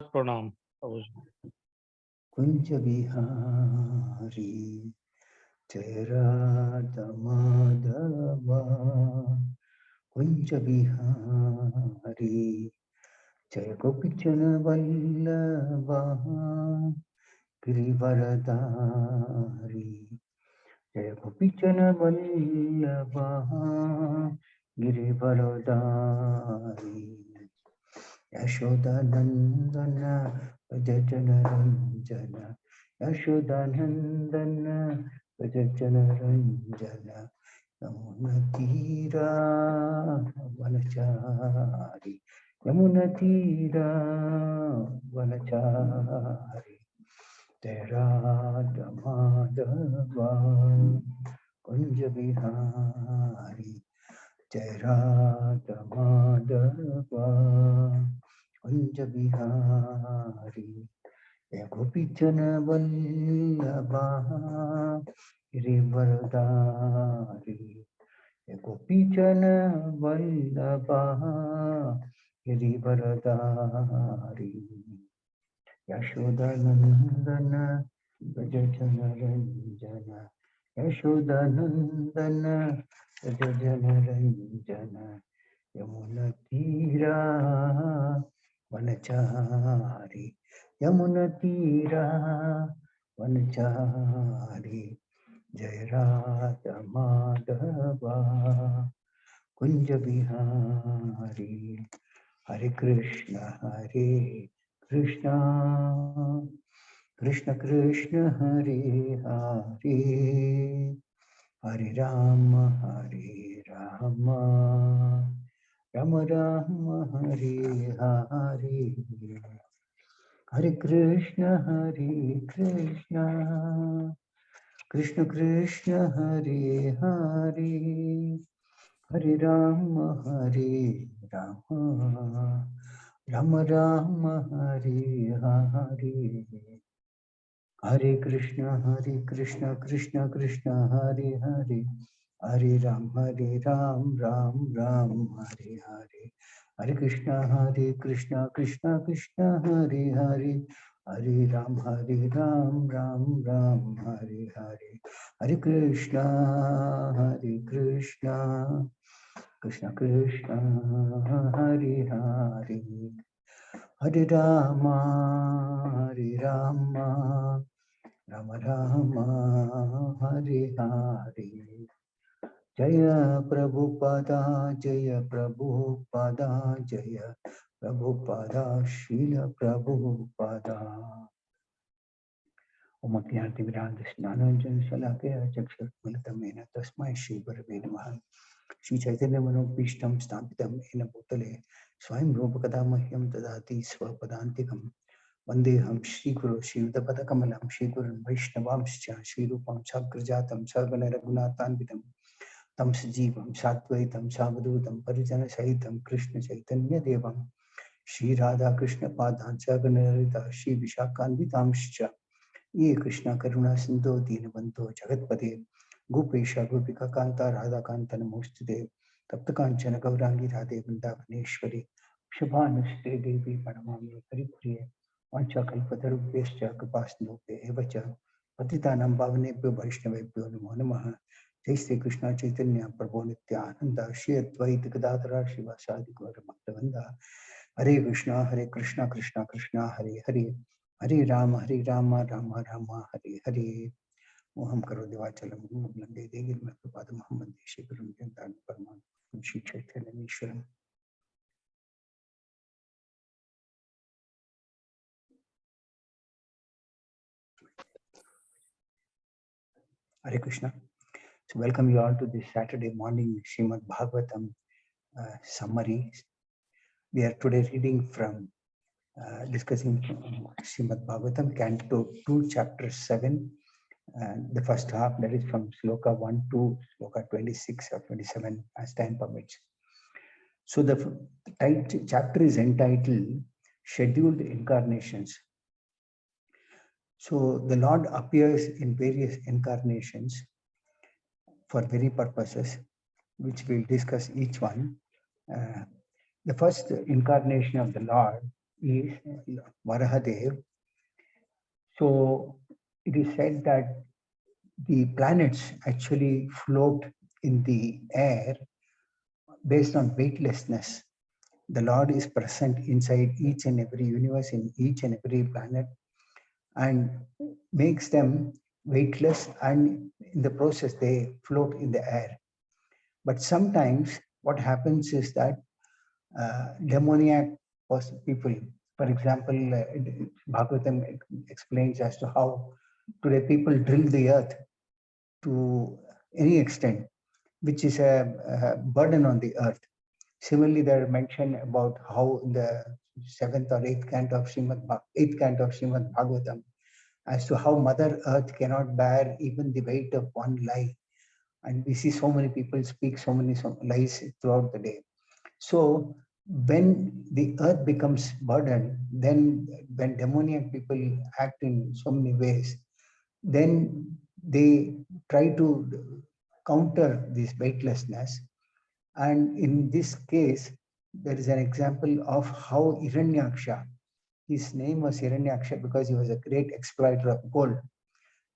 Pranam. Kunja Bihari Tirtha Madhava Kunja Bihari Jaya Gopichana Vallabha Girivaradari Jaya Gopichana Vallabha Girivaradari Yashodanandana Vajajana Ranjana Yashodanandana Vajajana Ranjana Yamunatira Vanachari Yamunatira Vanachari Tera Damadava Kunja Bihari Tera Damadava Kunja Bihari Gopichana Vallabha Girivaradari Gopichana Vallabha Girivaradari Yashodanandana Vajajana Ranjana Yashodanandana Vajajana Ranjana Yamuna Tira Vanachari Yamuna Tira Vanachari Jayarata Madhava Kunja Bihari Hare Krishna Krishna Krishna Krishna Hare Hare Hare Rama Rama Rama Hare Hare Hare Krishna Krishna Krishna Hare Hare Hare Rama Rama Rama Hare Hare Hare Krishna Krishna Krishna Hare Hare Hare Ram Ram Hare Hare Hare Krishna Krishna Krishna Hare Hare Hare Ram Ram Hare Hare Hare Krishna Krishna Krishna Hare Hare Hare Rama Rama Rama Hare Hare Jaya Prabhupada Jaya Prabhupada Jaya Prabhupada Srila Prabhupada Om Jnana Timiranda Snananjana Shalakaya Chakshurmilitamena Tasmai Shri Gurave Namaha Shri Chaitanya Manopishtam Stapitam Ena Bhutale Swayam Rupa Kadamahyam Dadati Swapadantikam Vandeham Shri Guru Shri Udapadakamala Shri Guru Vaishnavamscha Shri Rupam Sagrajatam Sarvana Raghunathanvitam Tam Sajivam Satvaitam Savadutam Parijana Sahitam Krishna Chaitanya Devam Shri Radha Krishna Padan Saganarita Shri Vishakhanvitamscha Ye Krishna Karuna Sindhu Dinabandhu Jagatpate Gopesha Gopika Kanta Radha Kanta Namostade Tapta Kanchana Gaurangi Radhe Vrindavaneshwari Shubhanuste Devi Paramami Paripriye Vancha Kalpatarubhyascha Kripasnubhya Evacha Patitanam Bhavanebhyo Vaishnavebhyo Namo Namaha Jai Sri Krishna Chaitanya Prabhu Nityananda Shri Advaita Gadadhara Shivasadi Gaura Bhaktavrinda Hare Krishna Krishna Krishna Hare Hare Hare Rama Rama Rama Hare Hare Moham Karo Devachalam Nande Degir Matapad Muhammad Deshi Gurum Jantan Parman Shri Chaitanya Ishwaram Hare Krishna. So welcome you all to this Saturday morning Srimad Bhagavatam summary. We are today reading from discussing Srimad Bhagavatam, Canto 2, Chapter 7. The first half, that is from Sloka 1 to Sloka 26 or 27 as time permits. So the chapter is entitled Scheduled Incarnations. So the Lord appears in various incarnations for very purposes, which we'll discuss each one. The first incarnation of the Lord is Varahadev. So it is said that the planets actually float in the air based on weightlessness. The Lord is present inside each and every universe, in each and every planet, and makes them weightless, and in the process they float in the air. But sometimes what happens is that demoniac people, for example, Bhagavatam explains as to how today people drill the earth to any extent, which is a burden on the earth. Similarly, there are mention about how in the seventh or eighth canto of Srimad Bhagavatam, as to how Mother Earth cannot bear even the weight of one lie. And we see so many people speak so many lies throughout the day. So when the earth becomes burdened, then when demoniac people act in so many ways, then they try to counter this weightlessness. And in this case, there is an example of how Hiranyaksha, his name was Hiranyaksha because he was a great exploiter of gold.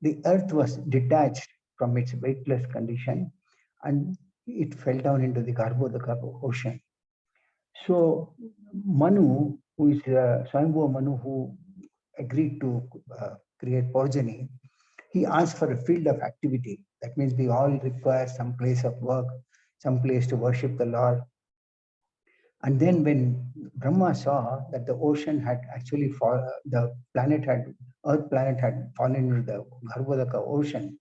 The earth was detached from its weightless condition and it fell down into the Garbhodaka ocean. So Manu, who is Swayambhuva Manu, who agreed to create progeny, he asked for a field of activity. That means we all require some place of work, some place to worship the Lord. And then when Brahma saw that the ocean had actually Earth planet had fallen into the Garbhodaka ocean,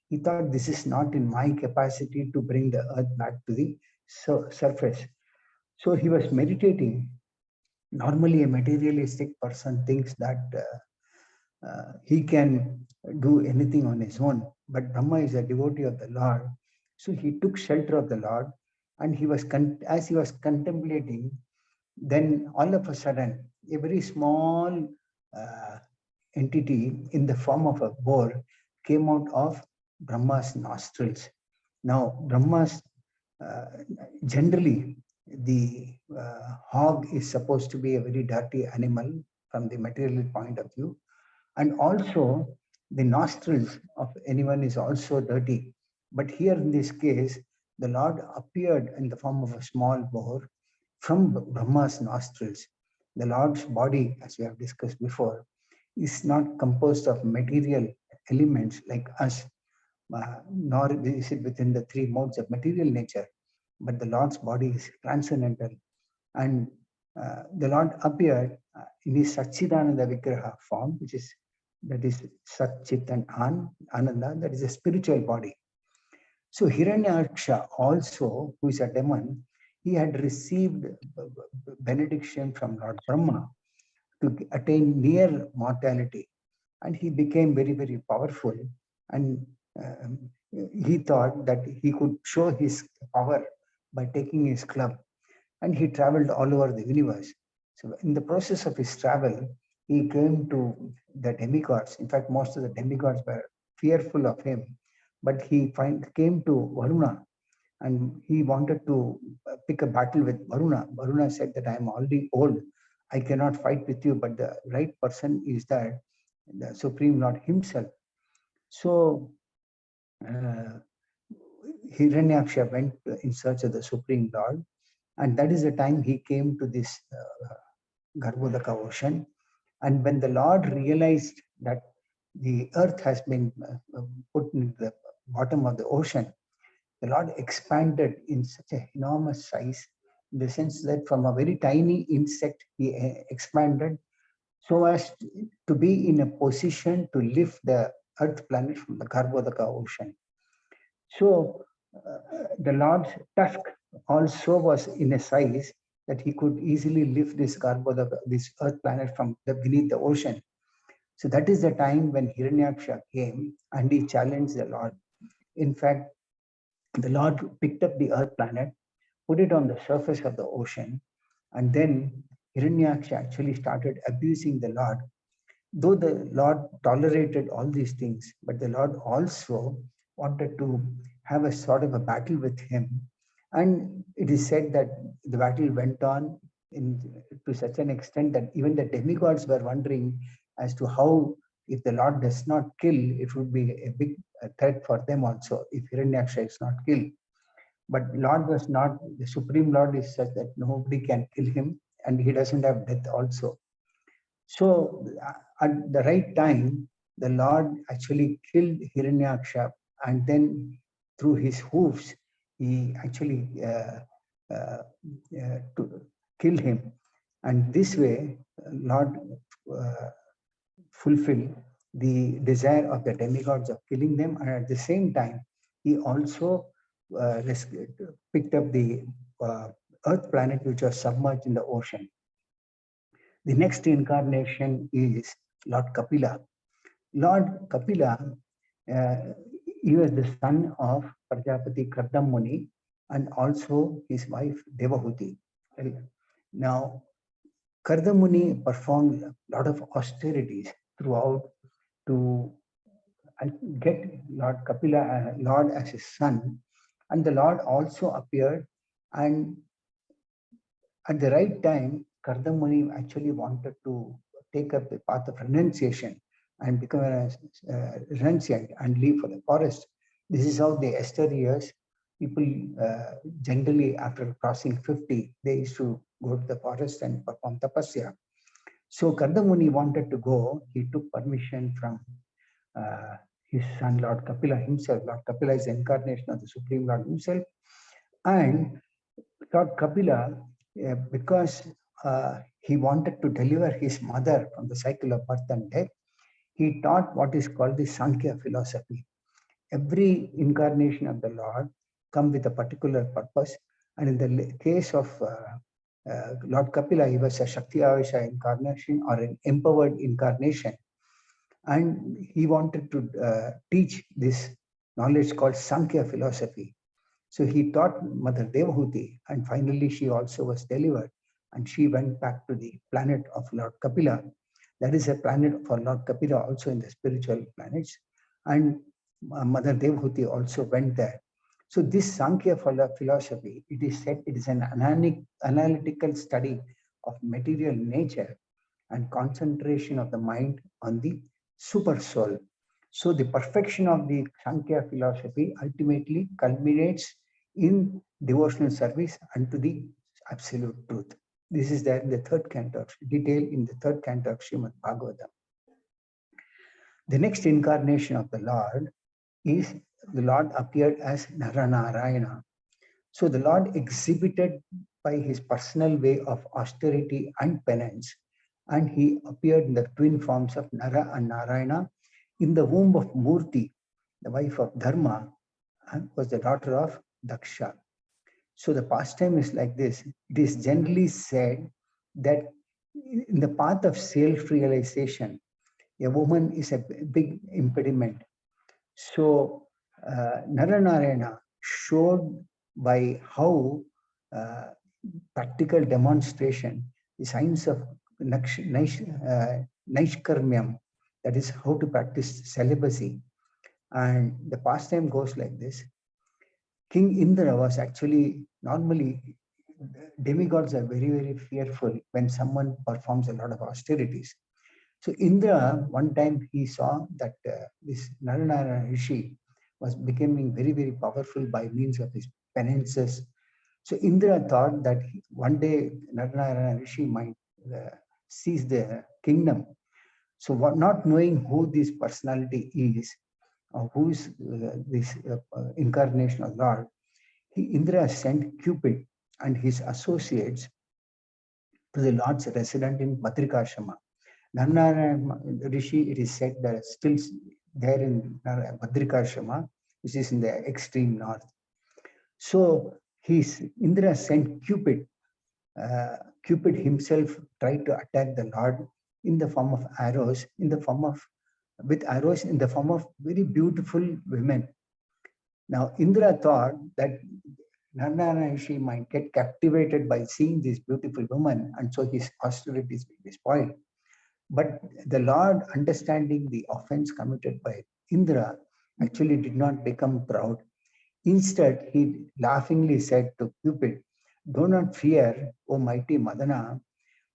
he thought this is not in my capacity to bring the earth back to the surface. So he was meditating. Normally, a materialistic person thinks that he can do anything on his own. But Brahma is a devotee of the Lord. So he took shelter of the Lord, and as he was contemplating, then all of a sudden, a very small uh, entity in the form of a boar came out of Brahma's nostrils. Now, uh, generally, the hog is supposed to be a very dirty animal from the material point of view, and also the nostrils of anyone is also dirty. But here in this case, the Lord appeared in the form of a small boar from Brahma's nostrils. The Lord's body, as we have discussed before, is not composed of material elements like us, nor is it within the three modes of material nature, but the Lord's body is transcendental. And the Lord appeared in his Satchidananda Vigraha form, that is Satchit and Ananda, that is a spiritual body. So Hiranyaksha also, who is a demon, he had received benediction from Lord Brahma to attain near mortality. And he became very, very powerful. And he thought that he could show his power by taking his club. And he traveled all over the universe. So in the process of his travel, he came to the demigods. In fact, most of the demigods were fearful of him. But he came to Varuna, and he wanted to pick a battle with Varuna. Varuna said that I am already old. I cannot fight with you, but the right person is that the Supreme Lord himself. So uh, Hiranyaksha went in search of the Supreme Lord, and that is the time he came to this Garbhodaka ocean. And when the Lord realized that the earth has been put in the bottom of the ocean, the Lord expanded in such an enormous size, in the sense that from a very tiny insect, he expanded so as to be in a position to lift the earth planet from the Garbhodaka ocean. So the Lord's tusk also was in a size that he could easily lift this this earth planet from beneath the ocean. So that is the time when Hiranyaksha came and he challenged the Lord. In fact, the Lord picked up the earth planet, put it on the surface of the ocean, and then Hiranyaksha actually started abusing the Lord. Though the Lord tolerated all these things, but the Lord also wanted to have a sort of a battle with him. And it is said that the battle went on to such an extent that even the demigods were wondering as to how, if the Lord does not kill, it would be a big threat for them also if Hiranyaksha is not killed. But Lord was not, the Supreme Lord is such that nobody can kill him, and he doesn't have death also. So at the right time, the Lord actually killed Hiranyaksha, and then through his hoofs, he actually to kill him. And this way, Lord fulfill the desire of the demigods of killing them, and at the same time, he also picked up the Earth planet which was submerged in the ocean. The next incarnation is Lord Kapila. Lord Kapila, he was the son of Prajapati Kardam Muni and also his wife Devahuti. Now, Kardam Muni performed a lot of austerities throughout to get Lord Kapila, Lord as his son, and the Lord also appeared, and at the right time, Kardam Muni actually wanted to take up the path of renunciation and become a renunciant and leave for the forest. This is how the Esther years, people generally after crossing 50, they used to go to the forest and perform tapasya. So Kardam Muni wanted to go. He took permission from his son Lord Kapila himself. Lord Kapila is the incarnation of the Supreme Lord himself. And Lord Kapila, because he wanted to deliver his mother from the cycle of birth and death, he taught what is called the Sankhya philosophy. Every incarnation of the Lord come with a particular purpose. And in the case of Lord Kapila, he was a Shakti Avesha incarnation or an empowered incarnation. And he wanted to teach this knowledge called Sankhya philosophy. So he taught Mother Devahuti, and finally she also was delivered, and she went back to the planet of Lord Kapila. That is a planet for Lord Kapila also in the spiritual planets, and Mother Devahuti also went there. So this Sankhya philosophy, it is said it is an analytical study of material nature and concentration of the mind on the super soul. So the perfection of the Sankhya philosophy ultimately culminates in devotional service unto the absolute truth. This is there in the third canto, detailed in the third canto of Srimad Bhagavatam. The next incarnation of the Lord is the Lord appeared as Naranarayana. So the Lord exhibited by his personal way of austerity and penance, and he appeared in the twin forms of Nara and Narayana in the womb of Murti, the wife of Dharma, and was the daughter of Daksha. So the pastime is like this. It is generally said that in the path of self-realization, a woman is a big impediment. So Naranarayana showed by how practical demonstration, the science of Naishkarmyam, that is how to practice celibacy. And the pastime goes like this. King Indra was actually, normally demigods are very, very fearful when someone performs a lot of austerities. So Indra, one time he saw that this Naranarayana Rishi was becoming very, very powerful by means of his penances. So Indra thought that one day Naranarayana Rishi might seize the kingdom. So not knowing who this personality is, or who is this incarnation of Lord, Indra sent Cupid and his associates to the Lord's resident in Badrikashrama. Naranarayana Rishi, it is said that still there in Badrikashrama, which is in the extreme north. So Indra sent Cupid. Cupid himself tried to attack the Lord in the form of arrows, with arrows in the form of very beautiful women. Now Indra thought that Narayana Rishi might get captivated by seeing this beautiful woman, and so his austerities will be spoiled. But the Lord, understanding the offense committed by Indra, actually did not become proud. Instead, he laughingly said to Cupid Do not fear, O mighty Madana,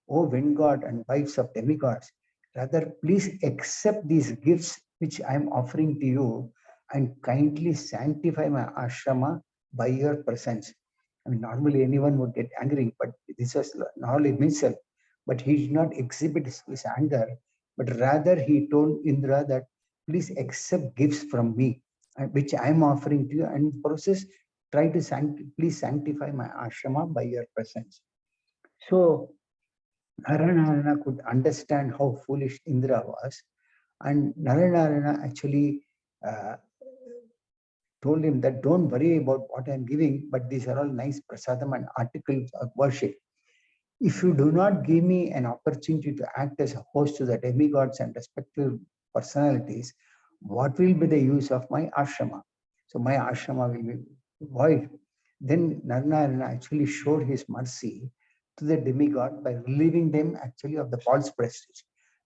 O wind god and wives of demigods. Rather, please accept these gifts which I am offering to you and kindly sanctify my ashrama by your presence. I mean, normally anyone would get angry, but this was normally himself. But he did not exhibit his anger, but rather he told Indra that please accept gifts from me, which I am offering to you, and in process try to please sanctify my ashrama by your presence. So Naranarayana could understand how foolish Indra was, and Naranarayana actually uh, told him that don't worry about what I'm giving, but these are all nice prasadam and articles of worship. If you do not give me an opportunity to act as a host to the demigods and respective personalities, what will be the use of my ashrama? So my ashrama will be void. Then Naranarayana actually showed his mercy to the demigod by relieving them actually of the false prestige.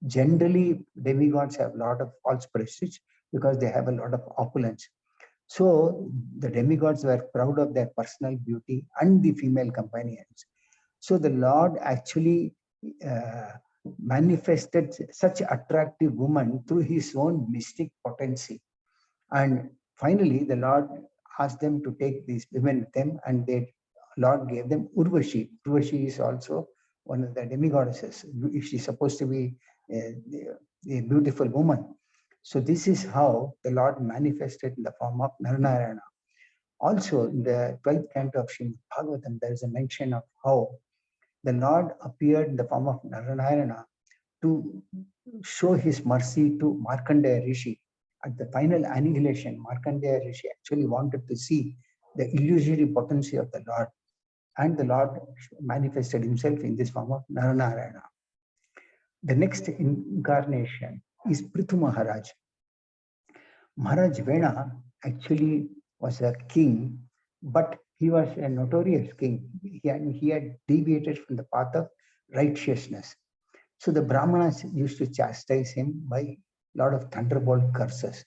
Generally, demigods have a lot of false prestige because they have a lot of opulence. So the demigods were proud of their personal beauty and the female companions. So the Lord actually uh, manifested such attractive woman through his own mystic potency. And finally, the Lord asked them to take these women with them, and the Lord gave them Urvashi. Urvashi is also one of the demigoddesses. She's supposed to be a beautiful woman. So this is how the Lord manifested in the form of Naranarayana. Also, in the 12th canto of Srimad Bhagavatam, there is a mention of how the Lord appeared in the form of Narayana to show his mercy to Markandeya Rishi. At the final annihilation, Markandeya Rishi actually wanted to see the illusory potency of the Lord, and the Lord manifested himself in this form of Narayana. The next incarnation is Prithu Maharaj. Maharaj Vena actually was a king, but he was a notorious king. He had deviated from the path of righteousness. So the Brahmanas used to chastise him by a lot of thunderbolt curses.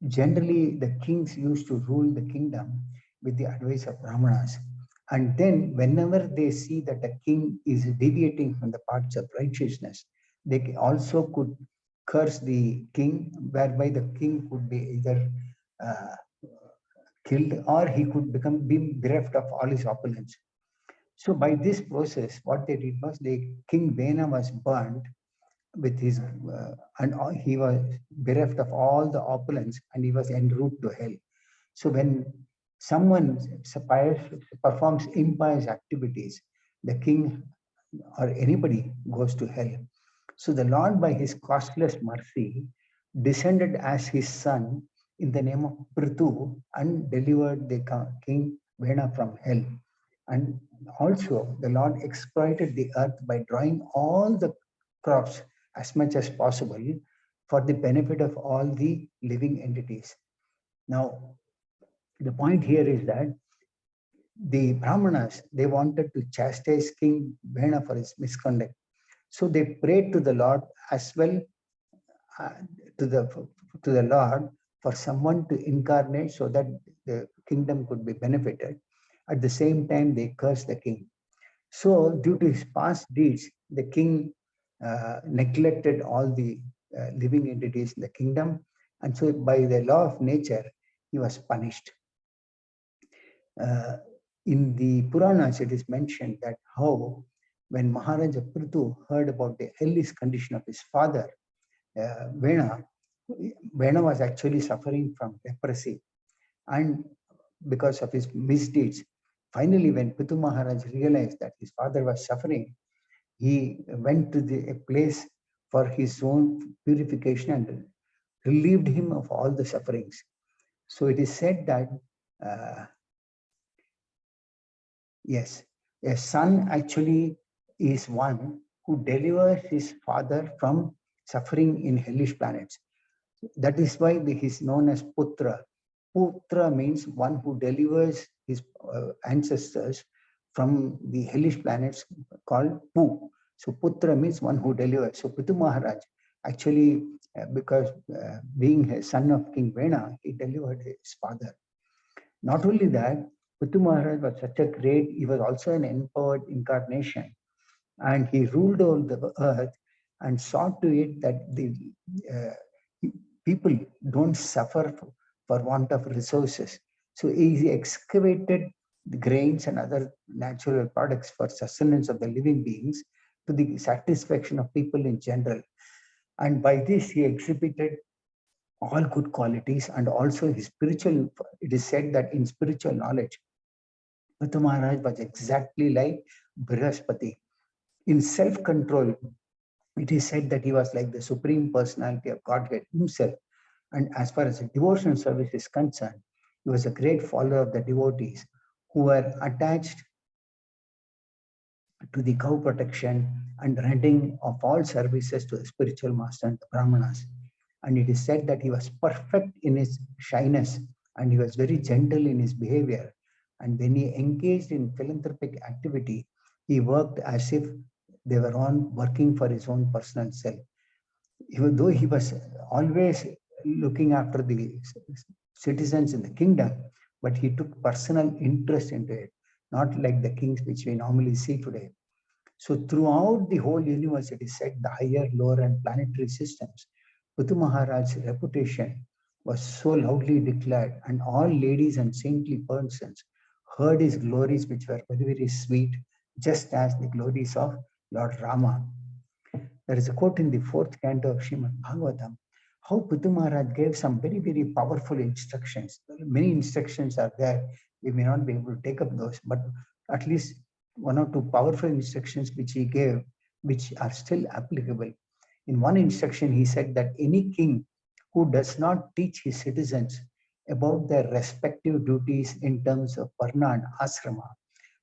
Generally, the kings used to rule the kingdom with the advice of Brahmanas. And then, whenever they see that a king is deviating from the paths of righteousness, they also could curse the king, whereby the king could be either uh, killed or he could be bereft of all his opulence. So by this process, what they did was the King Vena was burned with his, he was bereft of all the opulence and he was en route to hell. So when someone performs impious activities, the king or anybody goes to hell. So the Lord, by his costless mercy, descended as his son in the name of Prithu and delivered the king Vena from hell. And also, the Lord exploited the earth by drawing all the crops as much as possible for the benefit of all the living entities. Now, the point here is that the Brahmanas, they wanted to chastise King Vena for his misconduct. So they prayed to the Lord as well, uh, to the Lord for someone to incarnate so that the kingdom could be benefited. At the same time, they cursed the king. So due to his past deeds, the king neglected all the living entities in the kingdom. And so by the law of nature, he was punished. In the Puranas, it is mentioned that how when Maharaja Prithu heard about the hellish condition of his father, Vena, Vena was actually suffering from leprosy. And because of his misdeeds, finally, when Prithu Maharaj realized that his father was suffering, he went to a place for his own purification and relieved him of all the sufferings. So it is said that, yes, a son actually is one who delivers his father from suffering in hellish planets. That is why he is known as Putra. Putra means one who delivers his ancestors from the hellish planets called Pu. So Putra means one who delivers. So Prithu Maharaj actually, because being a son of King Vena, he delivered his father. Not only that, Prithu Maharaj was such a great, he was also an empowered incarnation, and he ruled over the earth and saw to it that the people don't suffer for want of resources. So he excavated the grains and other natural products for sustenance of the living beings to the satisfaction of people in general. And by this, he exhibited all good qualities and also his spiritual. It is said that in spiritual knowledge, Prithu Maharaj was exactly like Brihaspati. In self control, it is said that he was like the supreme personality of Godhead himself. And as far as the devotional service is concerned, he was a great follower of the devotees who were attached to the cow protection and rendering of all services to the spiritual master and the Brahmanas. And it is said that he was perfect in his shyness and he was very gentle in his behavior. And when he engaged in philanthropic activity, he worked as if they were on working for his own personal self. Even though he was always looking after the citizens in the kingdom, but he took personal interest into it, not like the kings which we normally see today. So throughout the whole universe, it is said the higher, lower, and planetary systems, Prithu Maharaj's reputation was so loudly declared, and all ladies and saintly persons heard his glories, which were very, very sweet, just as the glories of Lord Rama. There is a quote in the fourth canto of Srimad Bhagavatam, how Prithu Maharaj gave some very, very powerful instructions. Many instructions are there. We may not be able to take up those, but at least one or two powerful instructions which he gave, which are still applicable. In one instruction, he said that any king who does not teach his citizens about their respective duties in terms of varna and asrama,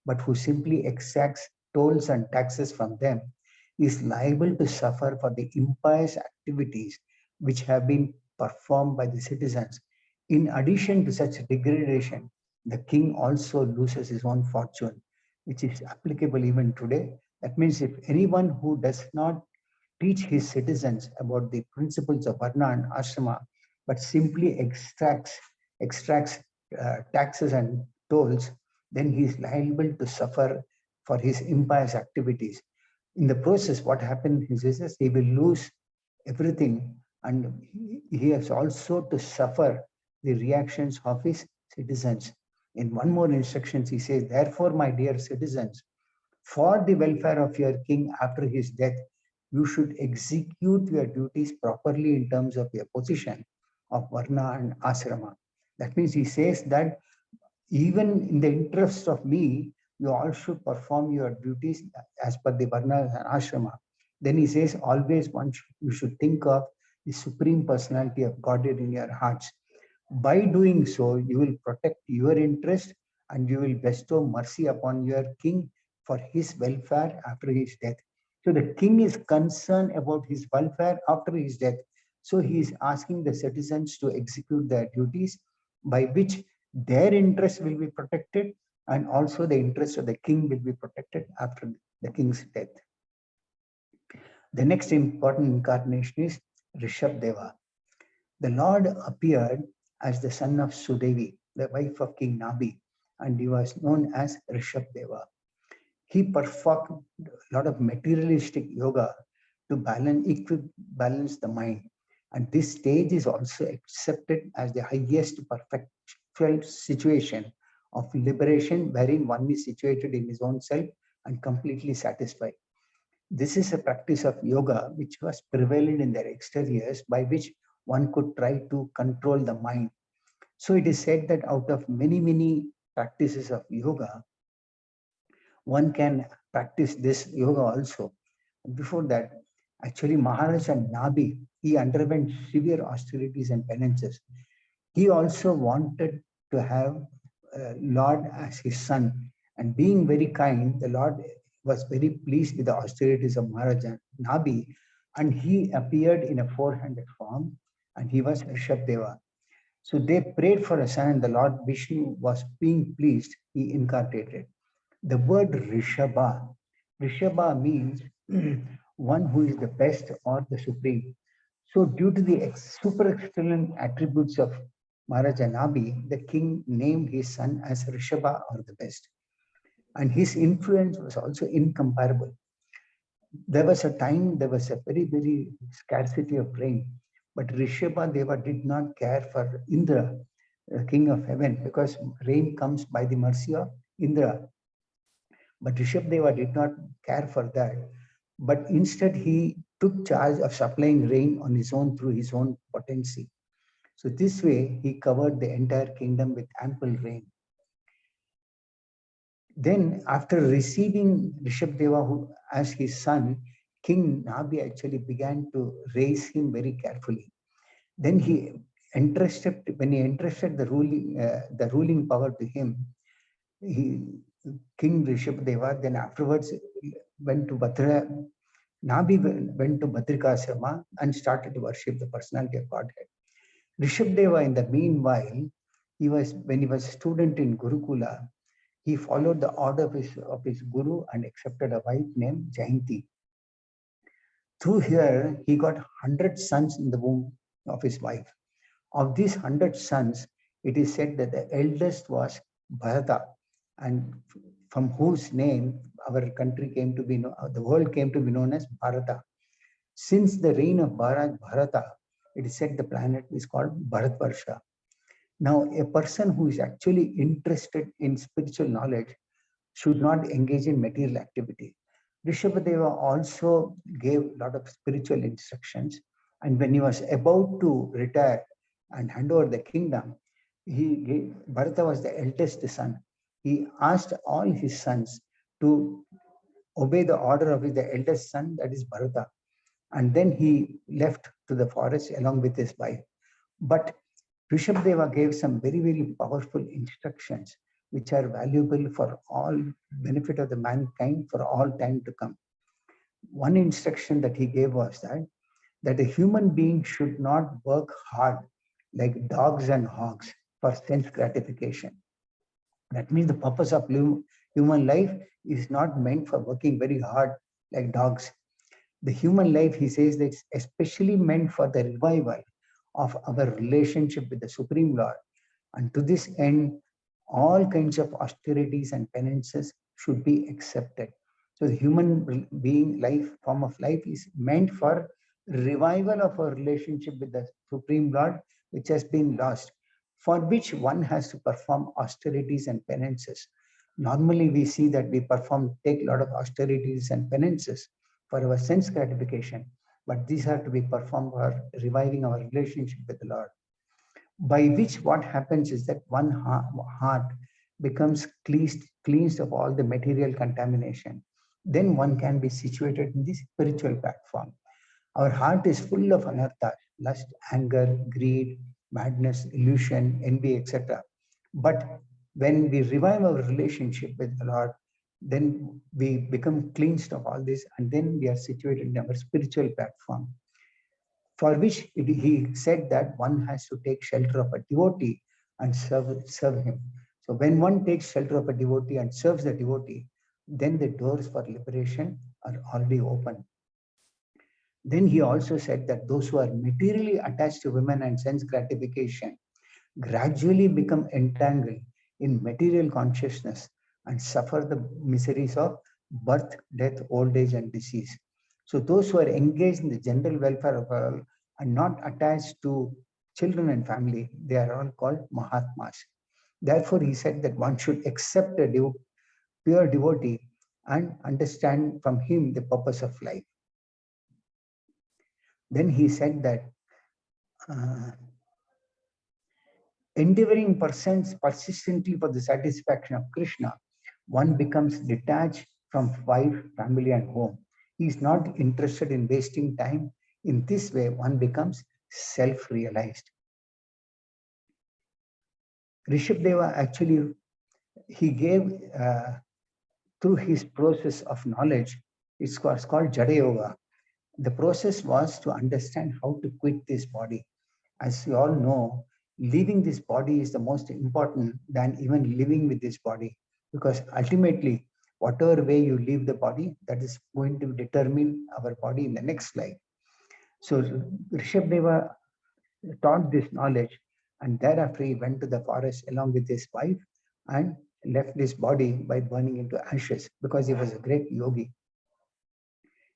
but who simply exacts tolls and taxes from them, is liable to suffer for the impious activities which have been performed by the citizens. In addition to such degradation, the king also loses his own fortune, which is applicable even today. That means if anyone who does not teach his citizens about the principles of varna and ashrama, but simply extracts taxes and tolls, then he is liable to suffer for his impious activities. In the process, what happens is he will lose everything, and he has also to suffer the reactions of his citizens. In one more instructions, he says, therefore, my dear citizens, for the welfare of your king after his death, you should execute your duties properly in terms of your position of Varna and Asrama. That means he says that even in the interest of me, you all should perform your duties as per the Varna and Ashrama. Then he says, always you should think of the supreme personality of Godhead in your hearts. By doing so, you will protect your interest and you will bestow mercy upon your king for his welfare after his death. So the king is concerned about his welfare after his death. So he is asking the citizens to execute their duties by which their interest will be protected and also the interest of the king will be protected after the king's death. The next important incarnation is Rishabdeva. The Lord appeared as the son of Sudevi, the wife of King Nabi, and he was known as Rishabdeva. He performed a lot of materialistic yoga to balance the mind. And this stage is also accepted as the highest perfectual situation of liberation, wherein one is situated in his own self and completely satisfied. This is a practice of yoga which was prevalent in their exteriors, by which one could try to control the mind. So it is said that out of many, many practices of yoga, one can practice this yoga also. Before that, actually, Maharaja Nabi, he underwent severe austerities and penances. He also wanted to have Lord as his son. And being very kind, the Lord was very pleased with the austerities of Maharaja Nabi, and he appeared in a four-handed form, and he was Rishabdeva. So they prayed for a son, and the Lord Vishnu was being pleased. He incarnated. The word Rishabha means one who is the best or the supreme. So due to the super excellent attributes of Maharaja Nabi, the king named his son as Rishabha, or the best. And his influence was also incomparable. There was a time, there was a very, very scarcity of rain, but Rishabha Deva did not care for Indra, king of heaven, because rain comes by the mercy of Indra. But Rishabdeva did not care for that. But instead, he took charge of supplying rain on his own through his own potency. So this way, he covered the entire kingdom with ample rain. Then, after receiving Rishabdeva as his son, King Nabi actually began to raise him very carefully. Then when he entrusted the ruling power to him, he, King Rishabdeva, then afterwards went to Nabi went to Badrikasrama and started to worship the personality of Godhead. Rishabdeva, in the meanwhile, when he was a student in Gurukula, he followed the order of his guru and accepted a wife named Jayanti. Through her, he got 100 sons in the womb of his wife. Of these 100 sons, it is said that the eldest was Bharata, and from whose name our country came to be known, the world came to be known as Bharata. Since the reign of Bharata, it is said the planet is called Bharatvarsha. Now, a person who is actually interested in spiritual knowledge should not engage in material activity. Rishabhadeva also gave a lot of spiritual instructions, and when he was about to retire and hand over the kingdom, Bharata was the eldest son. He asked all his sons to obey the order of the eldest son, that is Bharata, and then he left to the forest along with his wife. But Rishabdeva gave some very, very powerful instructions which are valuable for all benefit of the mankind for all time to come. One instruction that he gave was that a human being should not work hard like dogs and hogs for sense gratification. That means the purpose of human life is not meant for working very hard like dogs. The human life, he says, that's especially meant for the revival of our relationship with the Supreme Lord. And to this end, all kinds of austerities and penances should be accepted. So the human being form of life is meant for revival of our relationship with the Supreme Lord, which has been lost, for which one has to perform austerities and penances. Normally, we see that we take a lot of austerities and penances for our sense gratification, but these are to be performed for reviving our relationship with the Lord. By which what happens is that one heart becomes cleansed of all the material contamination. Then one can be situated in the spiritual platform. Our heart is full of anartha, lust, anger, greed, madness, illusion, envy, etc. But when we revive our relationship with the Lord, then we become cleansed of all this, and then we are situated in our spiritual platform, for which he said that one has to take shelter of a devotee and serve him. So when one takes shelter of a devotee and serves the devotee, then the doors for liberation are already open. Then he also said that those who are materially attached to women and sense gratification gradually become entangled in material consciousness and suffer the miseries of birth, death, old age, and disease. So those who are engaged in the general welfare of all and not attached to children and family, they are all called Mahatmas. Therefore, he said that one should accept a pure devotee and understand from him the purpose of life. Then he said that endeavoring persistently for the satisfaction of Krishna, one becomes detached from wife, family, and home. He is not interested in wasting time. In this way, one becomes self-realized. Rishabdeva actually, he gave through his process of knowledge, it's called Jada Yoga. The process was to understand how to quit this body. As you all know, leaving this body is the most important than even living with this body, because ultimately, whatever way you leave the body, that is going to determine our body in the next life. So Rishabdeva taught this knowledge, And thereafter he went to the forest along with his wife and left this body by burning into ashes because he was a great yogi.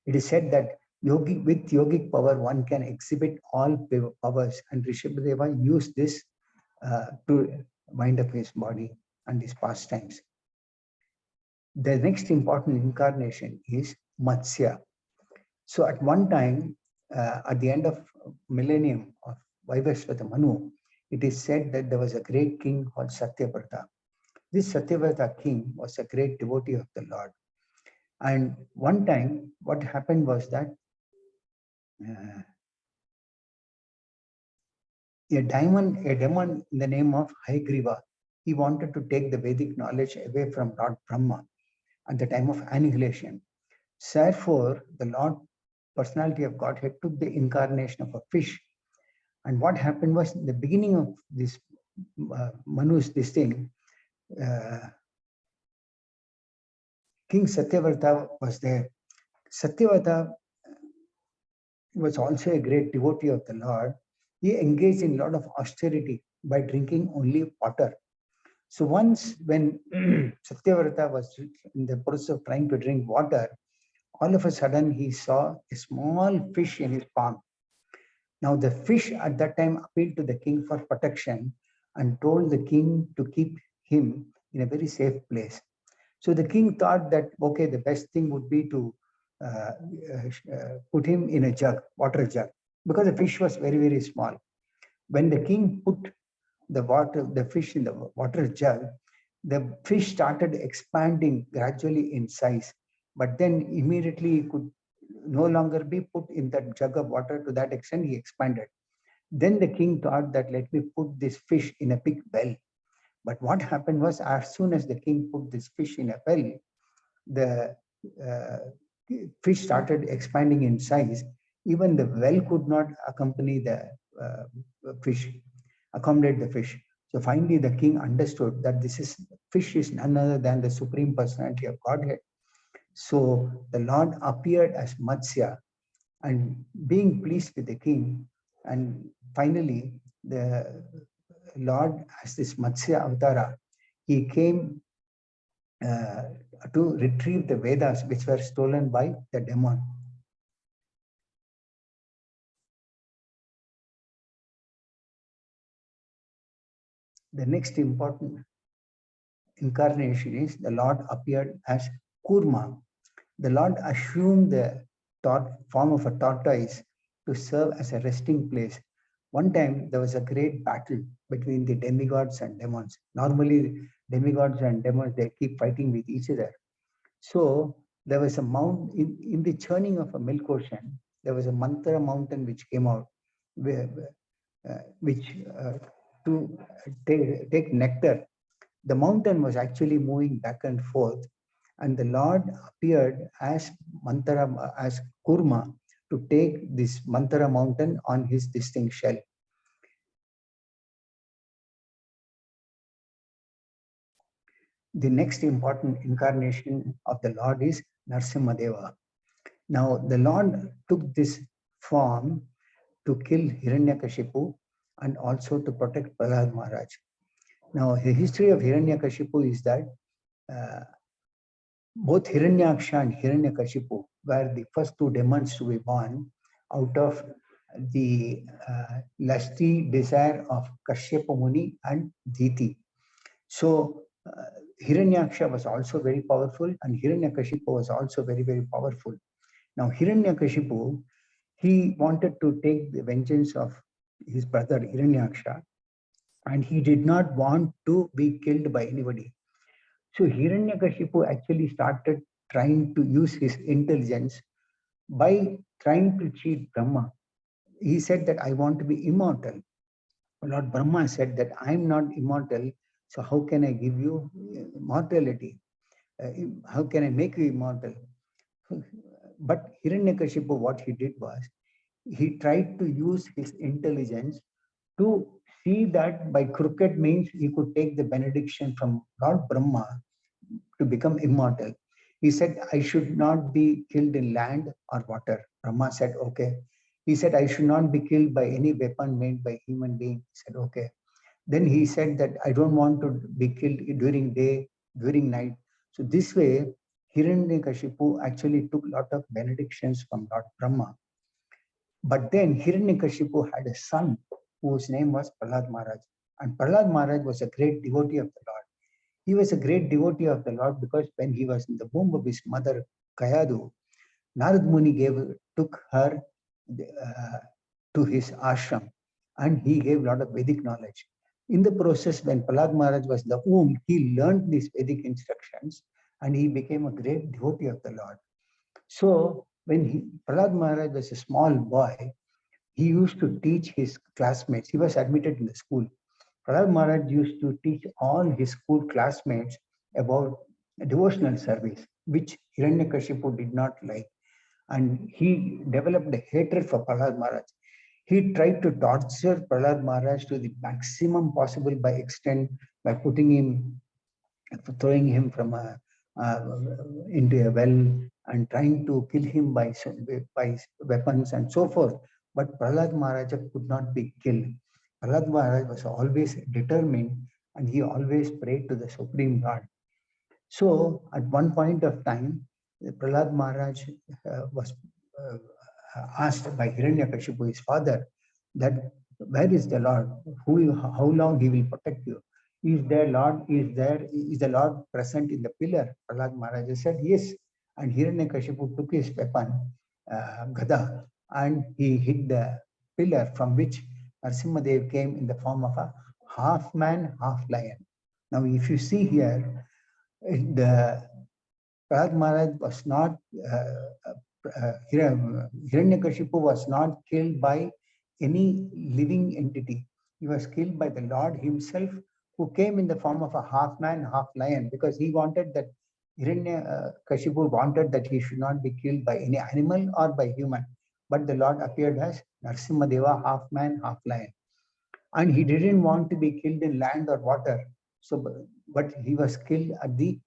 It is said that with yogic power, one can exhibit all powers, and Rishabhadeva used this to wind up his body and his pastimes. The next important incarnation is Matsya. So at one time, at the end of millennium of Vaivasvata Manu, it is said that there was a great king called Satyavrata. This Satyavrata king was a great devotee of the Lord. And one time, what happened was that uh, a demon in the name of Haigriva, he wanted to take the Vedic knowledge away from Lord Brahma at the time of annihilation. Therefore, the Lord personality of Godhead took the incarnation of a fish. And what happened was in the beginning of this Manu's this thing, uh, King Satyavrata was there. Satyavrata was also a great devotee of the Lord. He engaged in a lot of austerity by drinking only water. So once when Satyavrata was in the process of trying to drink water, all of a sudden he saw a small fish in his palm. Now the fish at that time appealed to the king for protection and told the king to keep him in a very safe place. So the king thought that, okay, the best thing would be to put him in a jug, water jug, because the fish was very, very small. When the king put the fish in the water jug, the fish started expanding gradually in size, but then immediately he could no longer be put in that jug of water. To that extent, he expanded. Then the king thought that let me put this fish in a big well. But what happened was, as soon as the king put this fish in a well, the uh, fish started expanding in size. Even the well could not accompany the fish, accommodate the fish. So finally, the king understood that fish is none other than the supreme personality of Godhead. So the Lord appeared as Matsya and being pleased with the king, and finally the Lord as this Matsya Avatara, he came uh, to retrieve the Vedas which were stolen by the demon. The next important incarnation is the Lord appeared as Kurma. The Lord assumed the form of a tortoise to serve as a resting place. One time there was a great battle between the demigods and demons. Normally, demigods and demons, they keep fighting with each other. So there was a in the churning of a milk ocean, there was a mantra mountain which came out, which to take nectar. The mountain was actually moving back and forth, and the Lord appeared as as Kurma to take this Mantara mountain on his distinct shell. The next important incarnation of the Lord is Narsimhadeva. Now, the Lord took this form to kill Hiranyakashipu and also to protect Prahlad Maharaj. Now, the history of Hiranyakashipu is that both Hiranyaksha and Hiranyakashipu were the first two demons to be born out of the lusty desire of Kashyapa Muni and Diti. So, Hiranyaksha was also very powerful, and Hiranyakashipu was also very, very powerful. Now, Hiranyakashipu, he wanted to take the vengeance of his brother Hiranyaksha, and he did not want to be killed by anybody. So Hiranyakashipu actually started trying to use his intelligence by trying to cheat Brahma. He said that I want to be immortal. Lord Brahma said that I'm not immortal, so how can I give you mortality? How can I make you immortal? But Hiranyakashipu, what he did was, he tried to use his intelligence to see that by crooked means he could take the benediction from Lord Brahma to become immortal. He said, I should not be killed in land or water. Brahma said, okay. He said, I should not be killed by any weapon made by human being. He said, okay. Then he said that I don't want to be killed during day, during night. So this way, Hiranyakashipu actually took a lot of benedictions from Lord Brahma. But then Hiranyakashipu had a son whose name was Prahlad Maharaj. And Prahlad Maharaj was a great devotee of the Lord. He was a great devotee of the Lord because when he was in the womb of his mother, Kayadu, Narad Muni took her to his ashram, and he gave a lot of Vedic knowledge. In the process, when Prahlad Maharaj was in the womb, he learned these Vedic instructions and he became a great devotee of the Lord. So when Prahlad Maharaj was a small boy, he used to teach his classmates. He was admitted in the school. Prahlad Maharaj used to teach all his school classmates about devotional service, which Hiranyakashipu did not like. And he developed a hatred for Prahlad Maharaj. He tried to torture Prahlad Maharaj to the maximum possible by extent, by putting him, throwing him from into a well and trying to kill him by weapons and so forth. But Prahlad Maharaj could not be killed. Prahlad Maharaj was always determined and he always prayed to the Supreme Lord. So at one point of time, Prahlad Maharaj was asked by Hiranyakashipu, his father, that where is the Lord? How long he will protect you? Is there Lord? Is the Lord present in the pillar? Prahlad Maharaj said yes. And Hiranyakashipu took his weapon, Gada, and he hit the pillar from which Narsimhadev came in the form of a half man, half lion. Now, if you see here, the Prahlad Maharaj was not, Hiranyakashipu was not killed by any living entity. He was killed by the Lord himself, who came in the form of a half man, half lion, because he wanted that Hiranyakashipu wanted that he should not be killed by any animal or by human. But the Lord appeared as Narsimhadeva, half man, half lion. And he didn't want to be killed in land or water. So, but he was killed at the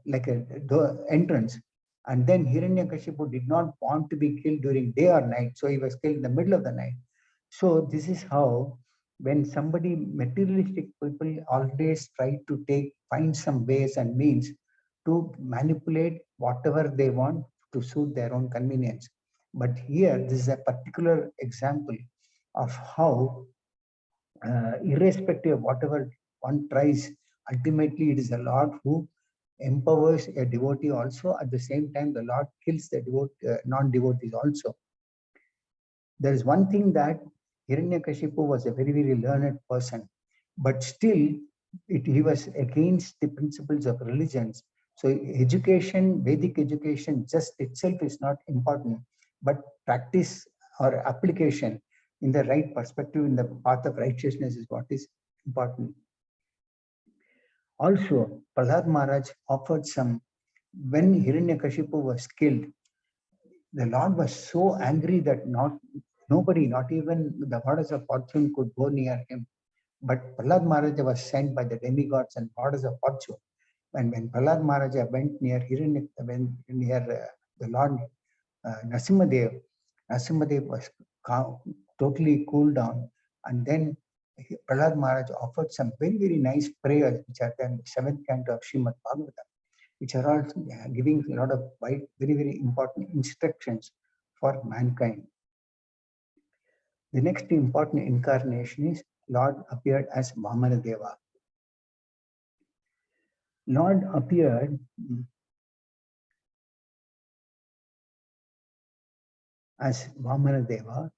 like a entrance. And then Hiranyakashipu did not want to be killed during day or night, so he was killed in the middle of the night. So this is how, when somebody, materialistic people always try to find some ways and means to manipulate whatever they want to suit their own convenience. But here, this is a particular example of how, irrespective of whatever one tries, ultimately it is the Lord who empowers a devotee also. At the same time, the Lord kills the non-devotees also. There is one thing that Hiranyakashipu was a very, very learned person, but still he was against the principles of religions. So education, Vedic education just itself is not important, but practice or application in the right perspective, in the path of righteousness is what is important. Also, Prahlad Maharaj offered some, when Hiranyakashipu was killed, the Lord was so angry that nobody, not even the goddess of fortune, could go near him. But Prahlad Maharaj was sent by the demigods and goddess of fortune. And when Prahlad Maharaj went near the Lord Narasimhadev, Narasimhadev was totally cooled down. And then Prahlad Maharaj offered some very, very nice prayers, which are the 7th canto of Srimad Bhagavatam, which are all giving a lot of very, very important instructions for mankind. The next important incarnation is Lord appeared as Vamana Deva. Lord appeared as Vamana Deva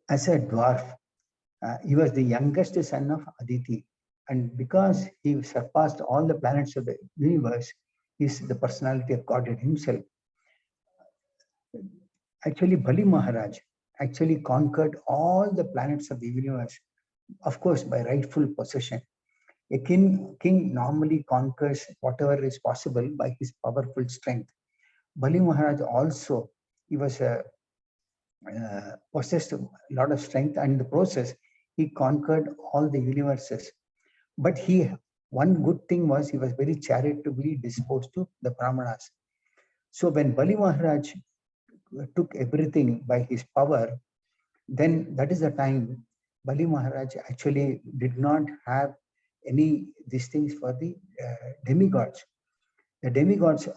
as a dwarf. He was the youngest son of Aditi. And because he surpassed all the planets of the universe, he is the personality of Godhead himself. Actually, Bali Maharaj actually conquered all the planets of the universe, of course, by rightful possession. A king normally conquers whatever is possible by his powerful strength. Bali Maharaj also, he was possessed a lot of strength, and in the process, he conquered all the universes. But one good thing was he was very charitably disposed to the Brahmanas. So when Bali Maharaj took everything by his power, Then that is the time Bali Maharaj actually did not have any these things for the demigods. The demigods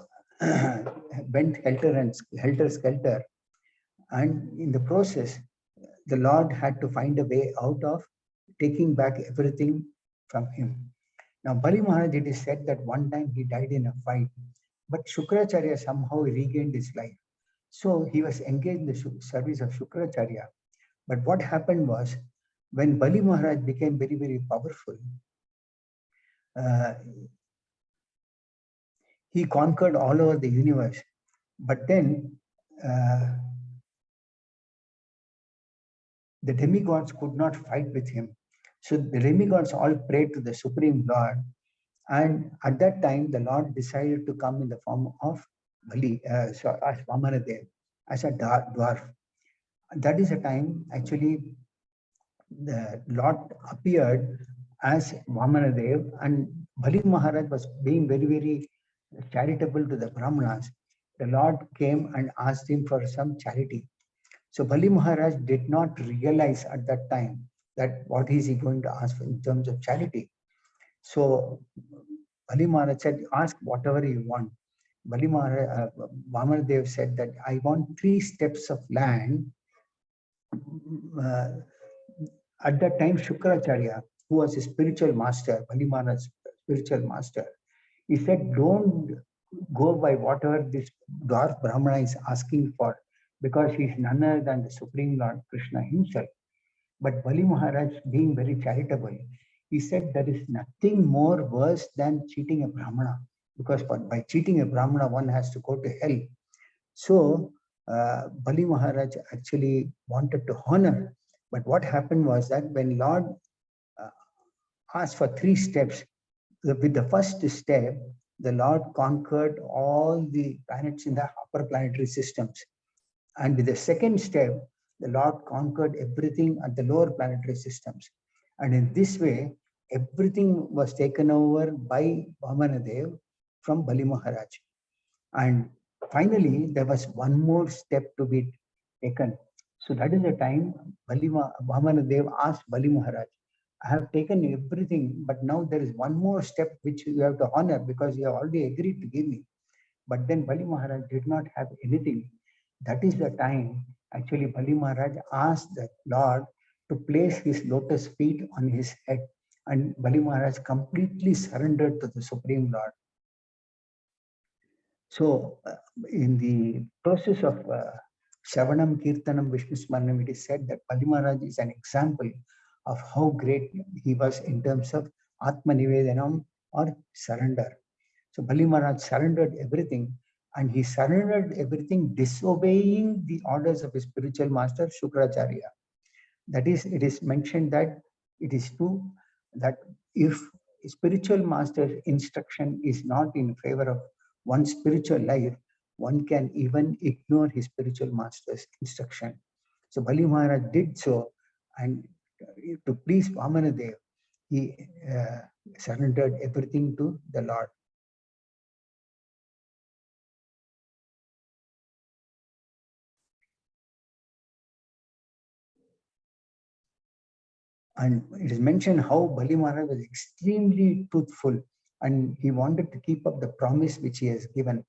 went helter skelter, and in the process, the Lord had to find a way out of taking back everything from him. Now, Bali Maharaj, it is said that one time he died in a fight, but Shukracharya somehow regained his life. So he was engaged in the service of Shukracharya. But what happened was, when Bali Maharaj became very, very powerful, uh, he conquered all over the universe. But then uh, the demigods could not fight with him. So the demigods all prayed to the Supreme Lord. And at that time, the Lord decided to come in the form of Bali, as Vamanadev, as a dwarf. That is a time, actually, the Lord appeared as Vamanadev, and Bali Maharaj was being very, very charitable to the Brahmanas. The Lord came and asked him for some charity. So Bali Maharaj did not realize at that time that what is he going to ask for in terms of charity. So Bali Maharaj said, ask whatever you want. Bali Maharaj, Vamanadev said that I want 3 steps of land. Uh, at that time, Shukracharya, who was a spiritual master, Bali Maharaj's spiritual master, he said, don't go by whatever this dwarf Brahmana is asking for, because he is none other than the Supreme Lord Krishna himself. But Bali Maharaj, being very charitable, he said there is nothing more worse than cheating a Brahmana, because by cheating a Brahmana, one has to go to hell. So Bali Maharaj actually wanted to honor. But what happened was that when Lord uh, asked for 3 steps, with the first step, the Lord conquered all the planets in the upper planetary systems. And with the second step, the Lord conquered everything at the lower planetary systems. And in this way, everything was taken over by Vamanadev from Bali Maharaj. And finally, there was one more step to be taken. So that is the time Vamanadev asked Bali Maharaj, I have taken everything, but now there is one more step which you have to honor, because you have already agreed to give me. But then Bali Maharaj did not have anything. That is the time actually Bali Maharaj asked the Lord to place his lotus feet on his head. And Bali Maharaj completely surrendered to the Supreme Lord. So, in the process of Shavanam, Kirtanam, Vishnu Smaranam, it is said that Bali Maharaj is an example of how great he was in terms of Atma Nivedanam, or surrender. So Bali Maharaj surrendered everything, and he surrendered everything disobeying the orders of his spiritual master Shukracharya. That is, it is mentioned that it is true that if spiritual master's instruction is not in favor of one's spiritual life, one can even ignore his spiritual master's instruction. So Bali Maharaj did so, and to please Vamanadev, he surrendered everything to the Lord. And it is mentioned how Bali Maharaj was extremely truthful, and he wanted to keep up the promise which he has given.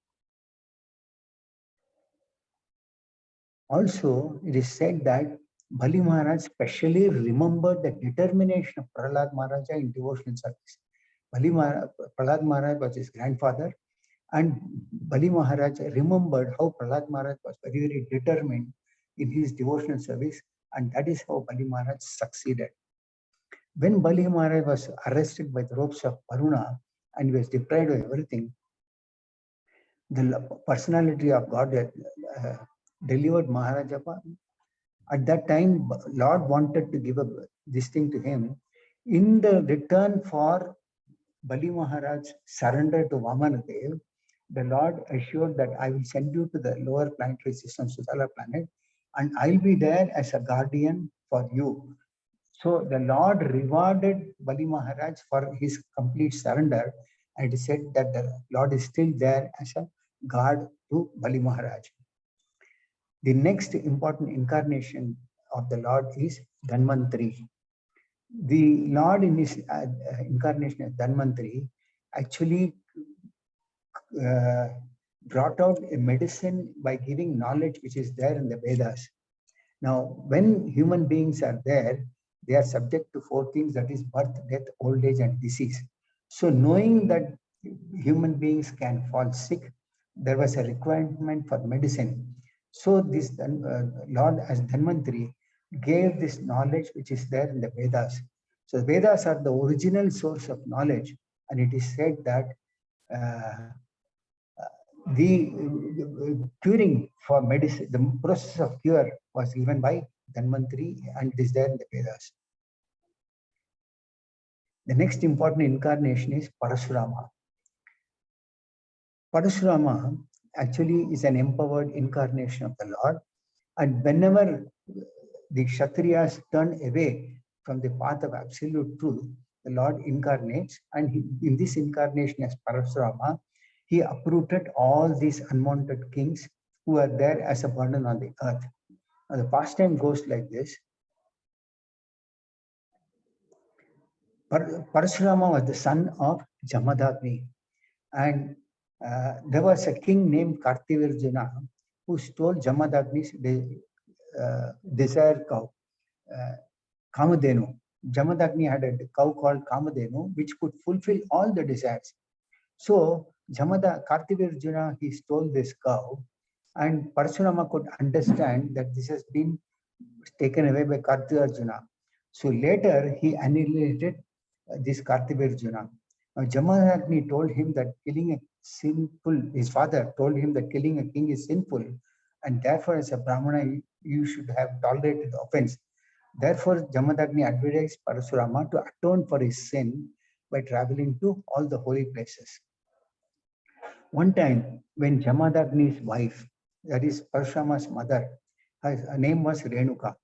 Also, it is said that Bali Maharaj specially remembered the determination of Prahlad Maharaja in devotional service. Prahlad Maharaj was his grandfather, and Bali Maharaj remembered how Prahlad Maharaj was very, very determined in his devotional service, and that is how Bali Maharaj succeeded. When Bali Maharaj was arrested by the ropes of Varuna and he was deprived of everything, the personality of God delivered Maharaja. At that time, Lord wanted to give this thing to him. In the return for Bali Maharaj's surrender to Vamanadev, the Lord assured that I will send you to the lower planetary system, Sutala planet, and I'll be there as a guardian for you. So the Lord rewarded Bali Maharaj for his complete surrender, and he said that the Lord is still there as a guard to Bali Maharaj. The next important incarnation of the Lord is Dhanvantari. The Lord in his incarnation as Dhanvantari actually brought out a medicine by giving knowledge which is there in the Vedas. Now, when human beings are there, they are subject to four things, that is birth, death, old age, and disease. So knowing that human beings can fall sick, there was a requirement for medicine. So this Lord as Dhanvantari gave this knowledge which is there in the Vedas. So the Vedas are the original source of knowledge, and it is said that the curing for medicine, the process of cure was given by Dhanvantari, and it is there in the Vedas. The next important incarnation is Parashurama. Parashurama actually is an empowered incarnation of the Lord, and whenever the Kshatriyas turn away from the path of absolute truth, the Lord incarnates, and in this incarnation as Parashurama, he uprooted all these unwanted kings who are there as a burden on the earth. Now, the pastime goes like this. Parashurama was the son of Jamadagni, and there was a king named Kartivirjuna who stole Jamadagni's desire cow, Kamadhenu. Jamadagni had a cow called Kamadhenu, which could fulfill all the desires. So Kartivirjuna, he stole this cow, and Parashurama could understand that this has been taken away by Kartivirjuna. So later he annihilated this Kartivirjuna. Now Jamadagni told him that killing a sinful, his father told him that killing a king is sinful, and therefore as a Brahmana you should have tolerated the offense. Therefore Jamadagni advised Parashurama to atone for his sin by traveling to all the holy places. One time when Jamadagni's wife, that is Parashurama's mother, her name was Renuka,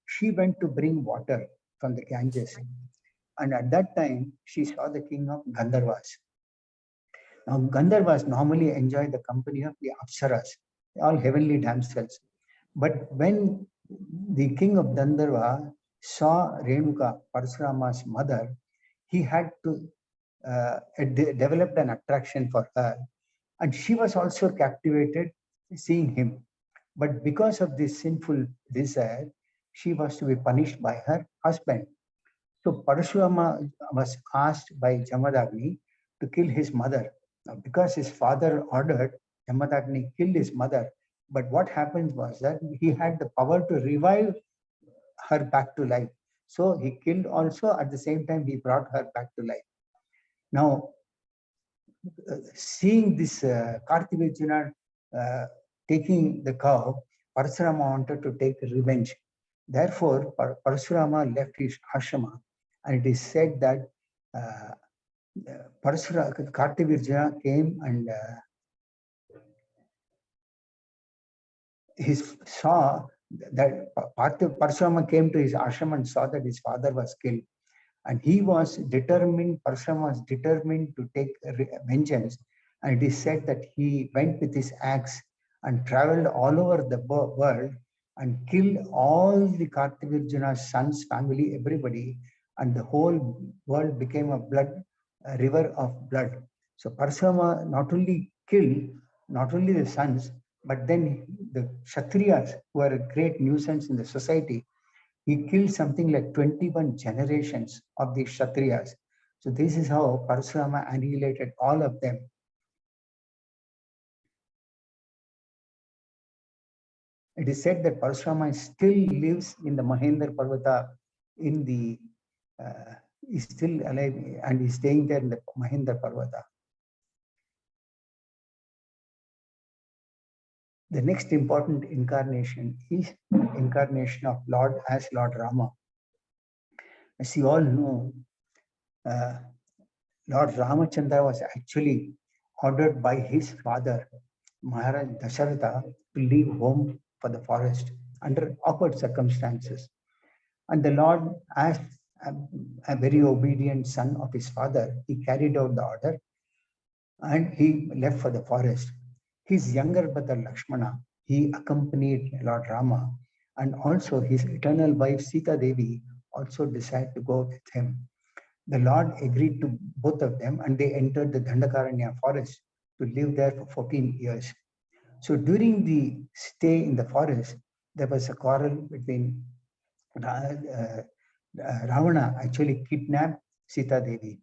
she went to bring water from the Ganges, and at that time she saw the king of Gandharvas. Now Gandharvas normally enjoy the company of the Apsaras, all heavenly damsels. But when the king of Gandharva saw Renuka, Parashurama's mother, he had to develop an attraction for her, and she was also captivated seeing him. But because of this sinful desire, she was to be punished by her husband. So Parashurama was asked by Jamadagni to kill his mother. Now, because his father ordered, Jamadagni killed his mother. But what happened was that he had the power to revive her back to life. So he killed also, at the same time he brought her back to life. Now, seeing this Kartivirjuna taking the cow, Parashurama wanted to take revenge. Therefore, Parashurama left his ashrama, and it is said that Kartivirjuna came and he saw that Parashurama came to his ashram and saw that his father was killed. And he was determined, Parashurama was determined to take vengeance. And it is said that he went with his axe and traveled all over the world and killed all the Kartivirjuna's sons, family, everybody. And the whole world became a river of blood. So Parashurama not only killed, not only the sons, but then the Kshatriyas, who are a great nuisance in the society, he killed something like 21 generations of the Kshatriyas. So this is how Parashurama annihilated all of them. It is said that Parashurama still lives in the Mahendra Parvata, is still alive and is staying there in the Mahendra Parvata. The next important incarnation is the incarnation of Lord as Lord Rama. As you all know, Lord Ramachandra was actually ordered by his father, Maharaj Dasharatha, to leave home for the forest under awkward circumstances. And the Lord, as a very obedient son of his father, he carried out the order and he left for the forest. His younger brother Lakshmana, he accompanied Lord Rama, and also his eternal wife Sita Devi also decided to go with him. The Lord agreed to both of them, and they entered the Dandakaranya forest to live there for 14 years. So during the stay in the forest, there was a quarrel between Ravana actually kidnapped Sita Devi.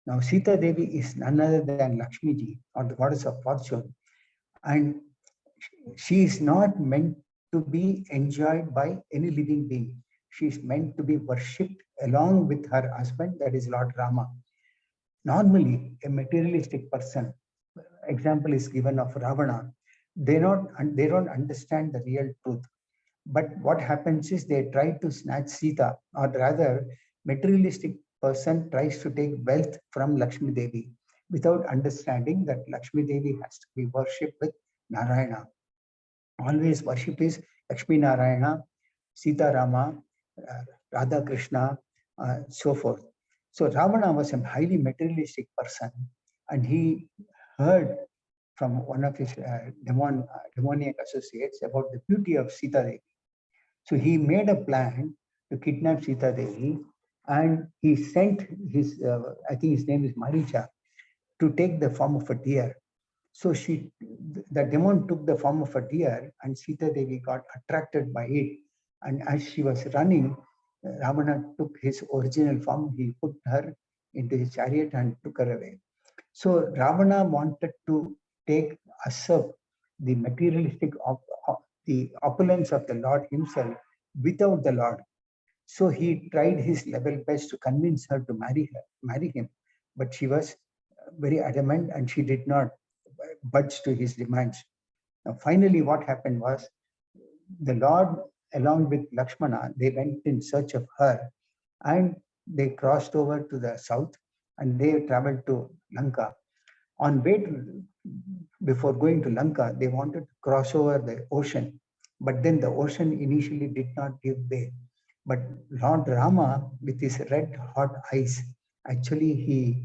Now Sita Devi is none other than Lakshmi ji, or the goddess of fortune, and she is not meant to be enjoyed by any living being. She is meant to be worshipped along with her husband, that is Lord Rama. Normally, a materialistic person, example is given of Ravana, they don't understand the real truth. But what happens is they try to snatch Sita, or rather, materialistic person tries to take wealth from Lakshmi Devi without understanding that Lakshmi Devi has to be worshipped with Narayana. Always worship is Lakshmi Narayana, Sita Rama, Radha Krishna, so forth. So Ravana was a highly materialistic person, and he heard from one of his demoniac associates about the beauty of Sita Devi. So he made a plan to kidnap Sita Devi, and he sent his, I think his name is Maricha, to take the form of a deer. So the demon took the form of a deer, and Sita Devi got attracted by it. And as she was running, Ravana took his original form. He put her into his chariot and took her away. So Ravana wanted to usurp the materialistic, the opulence of the Lord himself without the Lord. So he tried his level best to convince her to marry him, but she was very adamant, and she did not budge to his demands. Now, finally, what happened was the Lord, along with Lakshmana, they went in search of her, and they crossed over to the south, and they traveled to Lanka. On way to, before going to Lanka, they wanted to cross over the ocean, but then the ocean initially did not give way. But Lord Rama, with his red hot eyes, actually he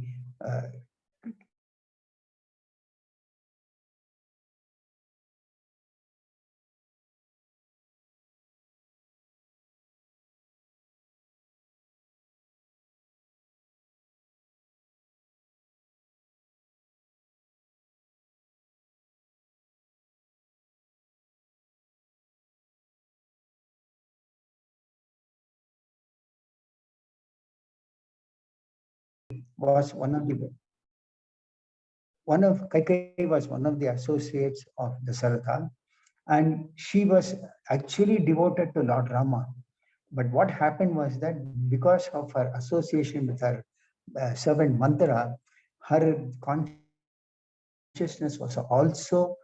was one of Kaikai was one of the associates of Dasaratha, and she was actually devoted to Lord Rama. But what happened was that because of her association with her servant Mantra, her consciousness was also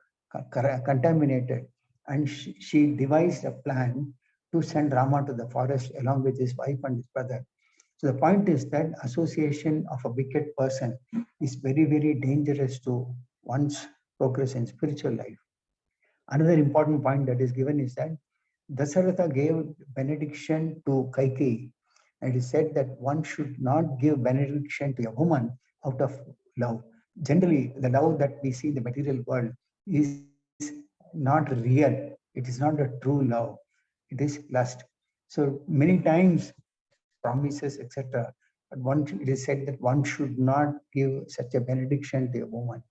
contaminated, and she devised a plan to send Rama to the forest along with his wife and his brother. So the point is that association of a wicked person is very, very dangerous to one's progress in spiritual life. Another important point that is given is that Dasaratha gave benediction to Kaikeyi, and he said that one should not give benediction to a woman out of love. Generally, the love that we see in the material world is not real. It is not a true love. It is lust. So many times promises, etc. But it is said that one should not give such a benediction to a woman.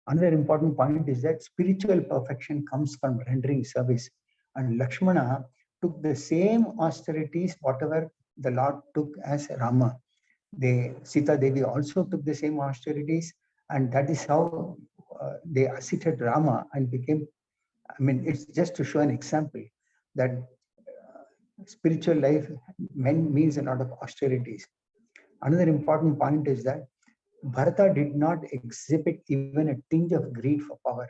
Another important point is that spiritual perfection comes from rendering service. And Lakshmana took the same austerities, whatever the Lord took as Rama. Sita Devi also took the same austerities, and that is how they assisted Rama and became. I mean, it's just to show an example that spiritual life means a lot of austerities. Another important point is that Bharata did not exhibit even a tinge of greed for power.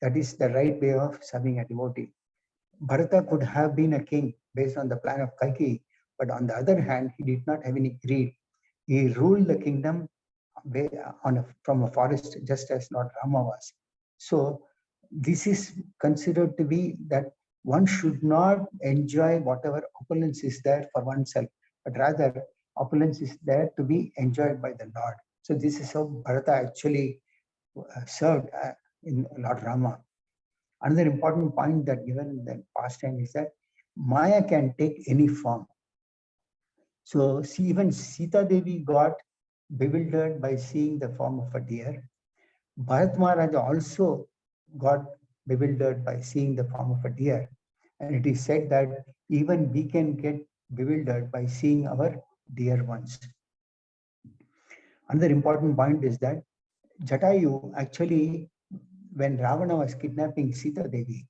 That is the right way of serving a devotee. Bharata could have been a king based on the plan of Kaikeyi, but on the other hand, he did not have any greed. He ruled the kingdom from a forest just as Lord Rama was. So this is considered to be that one should not enjoy whatever opulence is there for oneself, but rather opulence is there to be enjoyed by the Lord. So this is how Bharata actually served in Lord Rama. Another important point that given in the past time is that Maya can take any form. So see, even Sita Devi got bewildered by seeing the form of a deer. Bharat Maharaj also got bewildered by seeing the form of a deer. And it is said that even we can get bewildered by seeing our dear ones. Another important point is that Jatayu actually, when Ravana was kidnapping Sita Devi,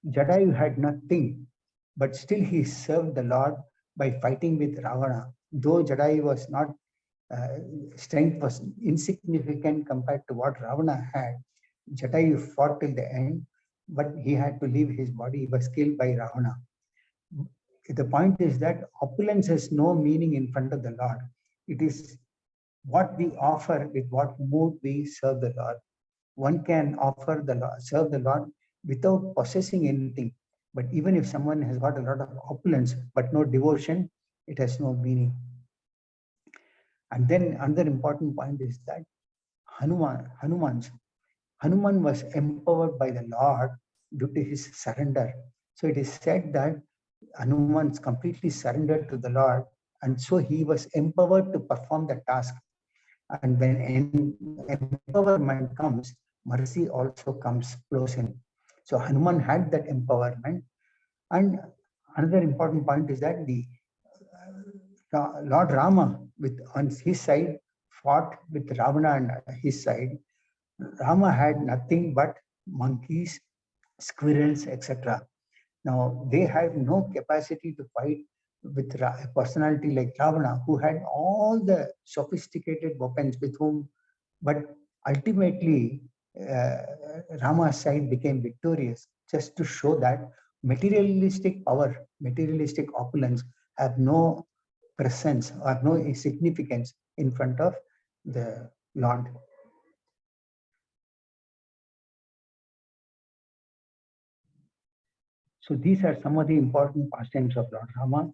Jatayu had nothing, but still he served the Lord by fighting with Ravana. Though Jatayu was not, strength was insignificant compared to what Ravana had, Jatayu fought till the end, but he had to leave his body. He was killed by Ravana. The point is that opulence has no meaning in front of the Lord. It is what we offer with what mood we serve the Lord. One can offer the Lord, serve the Lord without possessing anything. But even if someone has got a lot of opulence but no devotion, it has no meaning. And then another important point is that Hanuman was empowered by the Lord due to his surrender. So it is said that Hanuman completely surrendered to the Lord, and so he was empowered to perform the task. And when empowerment comes, mercy also comes close in. So Hanuman had that empowerment. And another important point is that the Lord Rama, with on his side, fought with Ravana on his side. Rama had nothing but monkeys, squirrels, etc. Now, they had no capacity to fight with a personality like Ravana, who had all the sophisticated weapons with whom, but ultimately, Rama's side became victorious, just to show that materialistic power, materialistic opulence have no presence or no significance in front of the Lord. So these are some of the important pastimes of Lord Rama.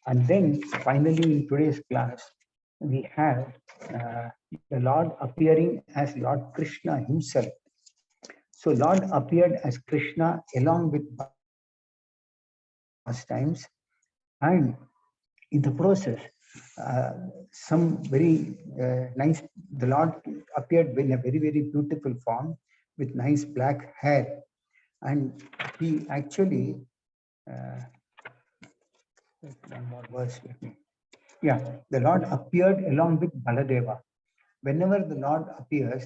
And then finally in today's class, we have the Lord appearing as Lord Krishna himself. So Lord appeared as Krishna along with pastimes, and in the process, some very nice, the Lord appeared in a very, very beautiful form with nice black hair. And he actually, one more verse, yeah, the Lord appeared along with Baladeva. Whenever the Lord appears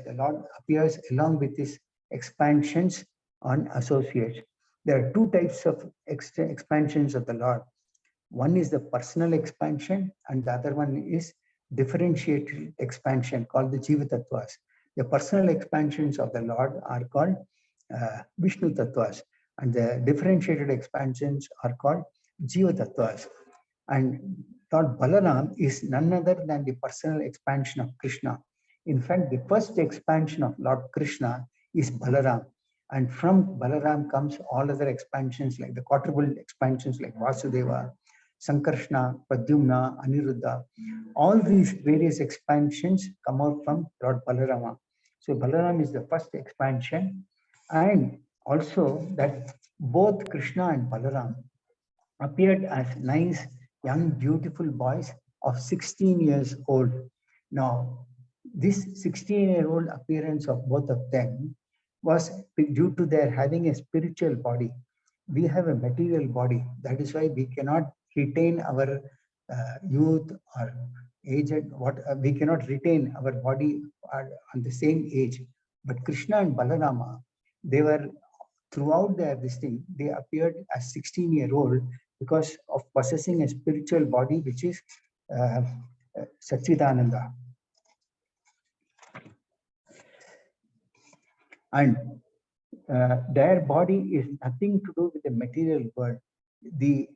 along with his expansions on associates. There are two types of expansions of the Lord. One is the personal expansion, and the other one is differentiated expansion called the Jiva Tattvas. The personal expansions of the Lord are called Vishnu Tattvas, and the differentiated expansions are called Jiva Tattvas. And Lord Balaram is none other than the personal expansion of Krishna. In fact, the first expansion of Lord Krishna is Balaram. And from Balaram comes all other expansions like the quadruple expansions like Vasudeva, Sankarshna, Pradyumna, Aniruddha. All these various expansions come out from Lord Balarama. So Balaram is the first expansion. And also that both Krishna and Balaram appeared as nice, young, beautiful boys of 16 years old. Now, this 16-year-old appearance of both of them was due to their having a spiritual body. We have a material body. That is why we cannot retain our youth or aged. We cannot retain our body on the same age. But Krishna and Balarama, they were throughout their this thing, they appeared as 16-year-old because of possessing a spiritual body which is uh, Satchidananda. And their body is nothing to do with the material world. The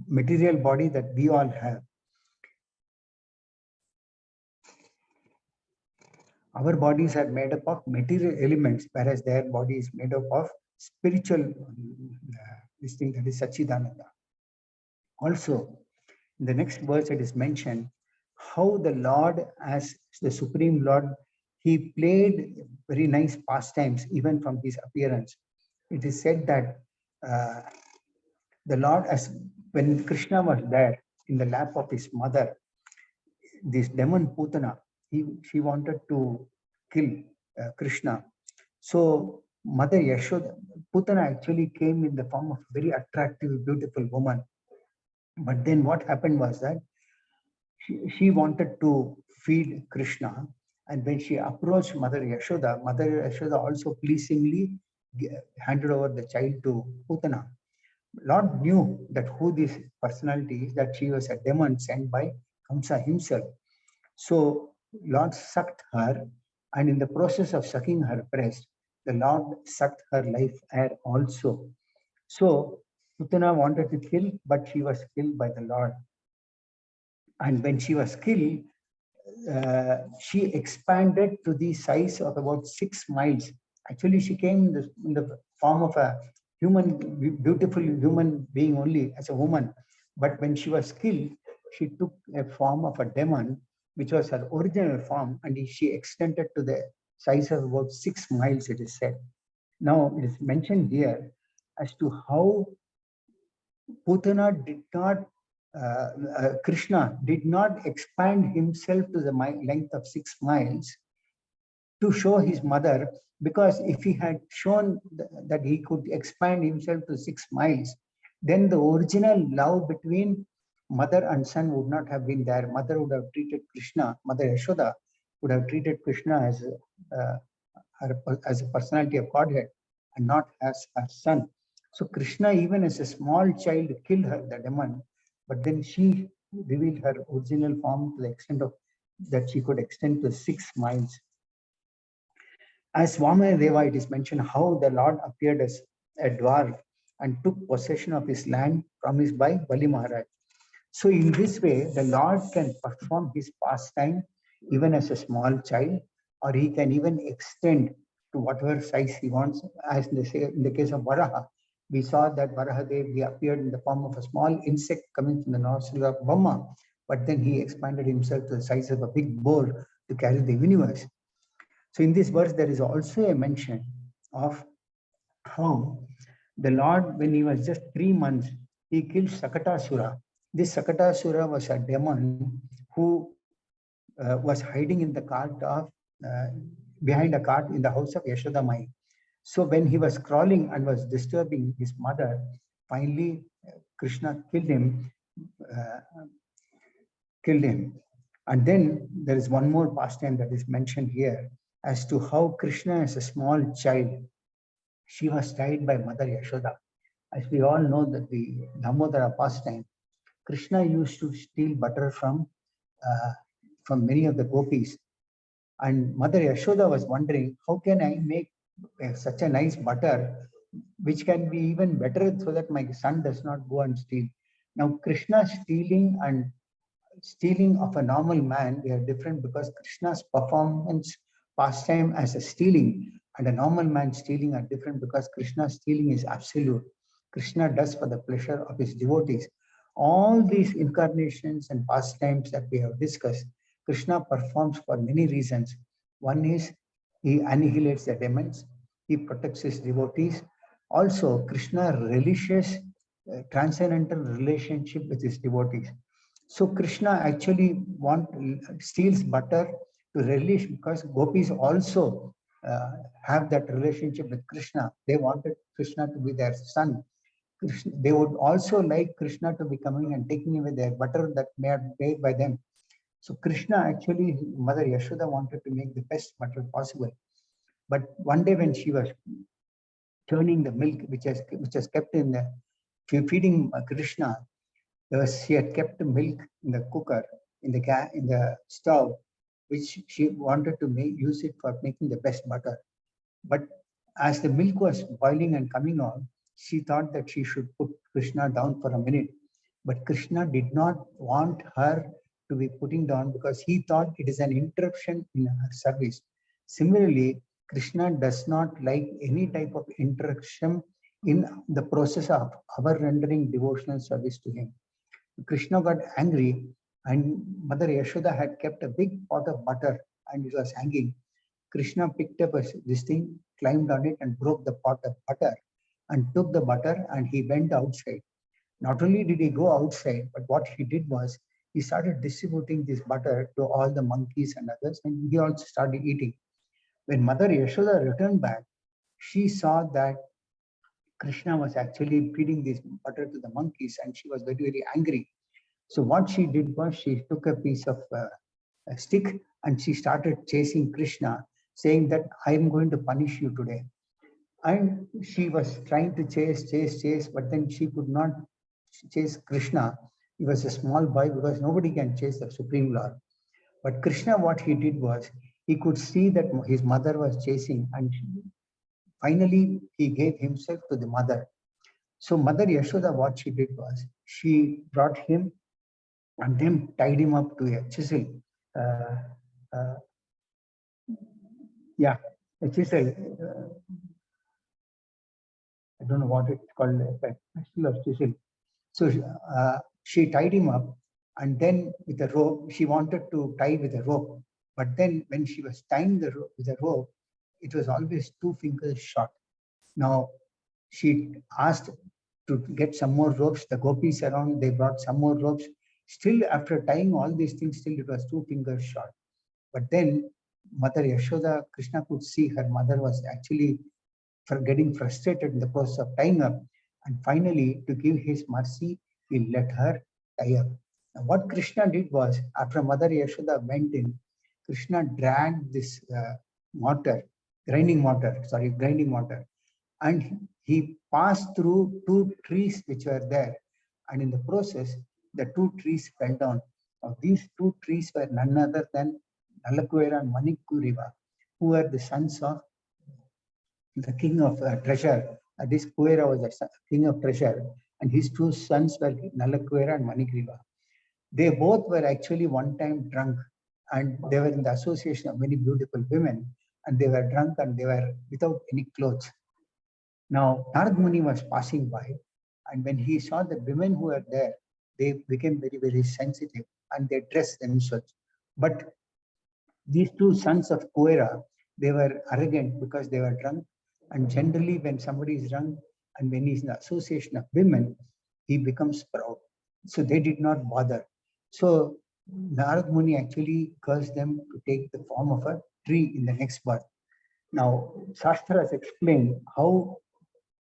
material body that we all have. Our bodies are made up of material elements, whereas their body is made up of spiritual this thing that is Satchidananda. Also, in the next verse it is mentioned how the Lord, as the Supreme Lord, he played very nice pastimes even from his appearance. It is said that the Lord, as when Krishna was there in the lap of his mother, this demon Putana, she wanted to kill Krishna. So Mother Yashoda, Putana actually came in the form of a very attractive, beautiful woman. But then what happened was that she wanted to feed Krishna. And when she approached Mother Yashoda also pleasingly handed over the child to Putana. Lord knew that who this personality is, that she was a demon sent by Kamsa himself. So Lord sucked her, and in the process of sucking her breast, the Lord sucked her life air also. So Putana wanted to kill, but she was killed by the Lord. And when she was killed, she expanded to the size of about 6 miles. Actually, she came in the form of a human, beautiful human being only as a woman. But when she was killed, she took a form of a demon, which was her original form, and she extended to the size of about 6 miles, it is said. Now, it is mentioned here as to how Putana did not, Krishna did not expand himself to the length of 6 miles to show his mother, because if he had shown that he could expand himself to 6 miles, then the original love between mother and son would not have been there. Mother would have treated Krishna, Mother Yashoda would have treated Krishna as a personality of Godhead and not as her son. So Krishna, even as a small child, killed her, the demon, but then she revealed her original form to the extent of that she could extend to 6 miles. As Vamanadeva, it is mentioned how the Lord appeared as a dwarf and took possession of his land promised by Bali Maharaj. So in this way, the Lord can perform his pastime even as a small child, or he can even extend to whatever size he wants. As they say in the case of Varaha, we saw that Varahadev, he appeared in the form of a small insect coming from the nostril of Brahma, but then he expanded himself to the size of a big boar to carry the universe. So in this verse, there is also a mention of how the Lord, when he was just 3 months, he killed Sakatasura. This Sakatasura was a demon who was hiding in the cart of, uh, behind a cart in the house of Yashoda Mai. So when he was crawling and was disturbing his mother, finally Krishna killed him. Uh, killed him. And then there is one more pastime that is mentioned here as to how Krishna, as a small child, she was tied by Mother Yashoda. As we all know that the Damodara pastime, Krishna used to steal butter from many of the gopis. And Mother Yashoda was wondering, how can I make such a nice butter, which can be even better so that my son does not go and steal. Now, Krishna stealing of a normal man, they are different, because Krishna's performance pastime as a stealing and a normal man stealing are different, because Krishna's stealing is absolute. Krishna does for the pleasure of his devotees. All these incarnations and pastimes that we have discussed, Krishna performs for many reasons. One is he annihilates the demons, he protects his devotees. Also, Krishna relishes transcendental relationship with his devotees. So Krishna actually steals butter to relish, because gopis also have that relationship with Krishna. They wanted Krishna to be their son. They would also like Krishna to be coming and taking away their butter that may have made by them. So Krishna actually, Mother Yashoda wanted to make the best butter possible. But one day when she was churning the milk, which was kept in the feeding Krishna, she had kept the milk in the cooker, in the stove, which she wanted to use it for making the best butter. But as the milk was boiling and coming out, she thought that she should put Krishna down for a minute. But Krishna did not want her to be putting down, because he thought it is an interruption in her service. Similarly, Krishna does not like any type of interruption in the process of our rendering devotional service to him. Krishna got angry and Mother Yashoda had kept a big pot of butter and it was hanging. Krishna picked up this thing, climbed on it and broke the pot of butter and took the butter and he went outside. Not only did he go outside, but what he did was he started distributing this butter to all the monkeys and others, and he also started eating. When Mother Yashoda returned back, she saw that Krishna was actually feeding this butter to the monkeys and she was very, very angry. So what she did was she took a piece of a stick and she started chasing Krishna, saying that I am going to punish you today. And she was trying to chase, but then she could not chase Krishna. He was a small boy because nobody can chase the Supreme Lord. But Krishna, what he did was he could see that his mother was chasing and finally he gave himself to the mother. So Mother Yashoda, what she did was she brought him and then tied him up to a chisel. A chisel. I don't know what it's called, a chisel. So she tied him up, and then with a rope, she wanted to tie with a rope. But then when she was tying the rope with a rope, it was always 2 fingers short. Now, she asked to get some more ropes. The gopis around, they brought some more ropes. Still, after tying all these things, still it was 2 fingers short. But then Mother Yashoda, Krishna could see her mother was actually getting frustrated in the process of tying up. And finally, to give his mercy, he let her tie up. Now, what Krishna did was, after Mother Yashoda went in, Krishna dragged this grinding mortar, and he passed through 2 trees which were there. And in the process, the 2 trees fell down. Now, these 2 trees were none other than Nalakuera and Manikuriva, who were the sons of the king of treasure. This Kuera was the king of treasure, and his 2 sons were Nalakuera and Manikriva. They both were actually one time drunk, and they were in the association of many beautiful women, and they were drunk and they were without any clothes. Now, Narad Muni was passing by, and when he saw the women who were there, they became very, very sensitive and they dressed themselves. But these 2 sons of Kuera, they were arrogant because they were drunk. And generally, when somebody is drunk and when he's in the association of women, he becomes proud. So they did not bother. So Narad Muni actually cursed them to take the form of a tree in the next birth. Now, Shastra has explained how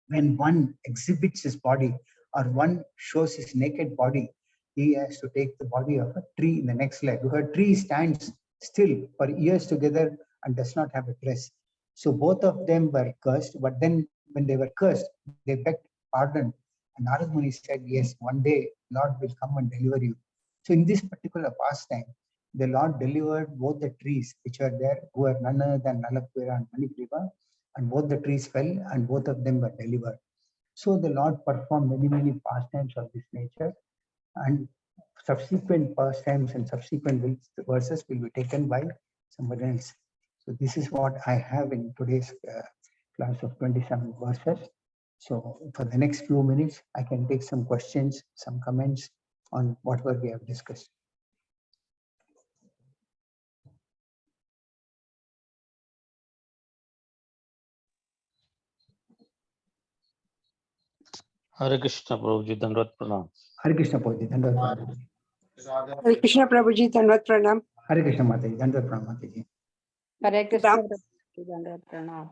when one exhibits his body or one shows his naked body, he has to take the body of a tree in the next life. Because a tree stands still for years together and does not have a dress. So both of them were cursed, but then when they were cursed, they begged pardon. And Narad Muni said, yes, one day Lord will come and deliver you. So in this particular pastime, the Lord delivered both the trees which were there, who were none other than Nalakuera and Manikriva, and both the trees fell and both of them were delivered. So the Lord performed many, many pastimes of this nature, and subsequent pastimes and subsequent verses will be taken by somebody else. So this is what I have in today's class of 27 verses. So for the next few minutes, I can take some questions, some comments on whatever we have discussed. Hare Krishna Prabhuji, Dandavat Pranam. Hare Krishna Prabhuji, Dandavat Pranam. Hare Krishna Prabhuji, Dandavat Pranam. Hare Krishna Mataji, Dandavat Pranam Mataji. Hare Krishna, Dandavat Pranam.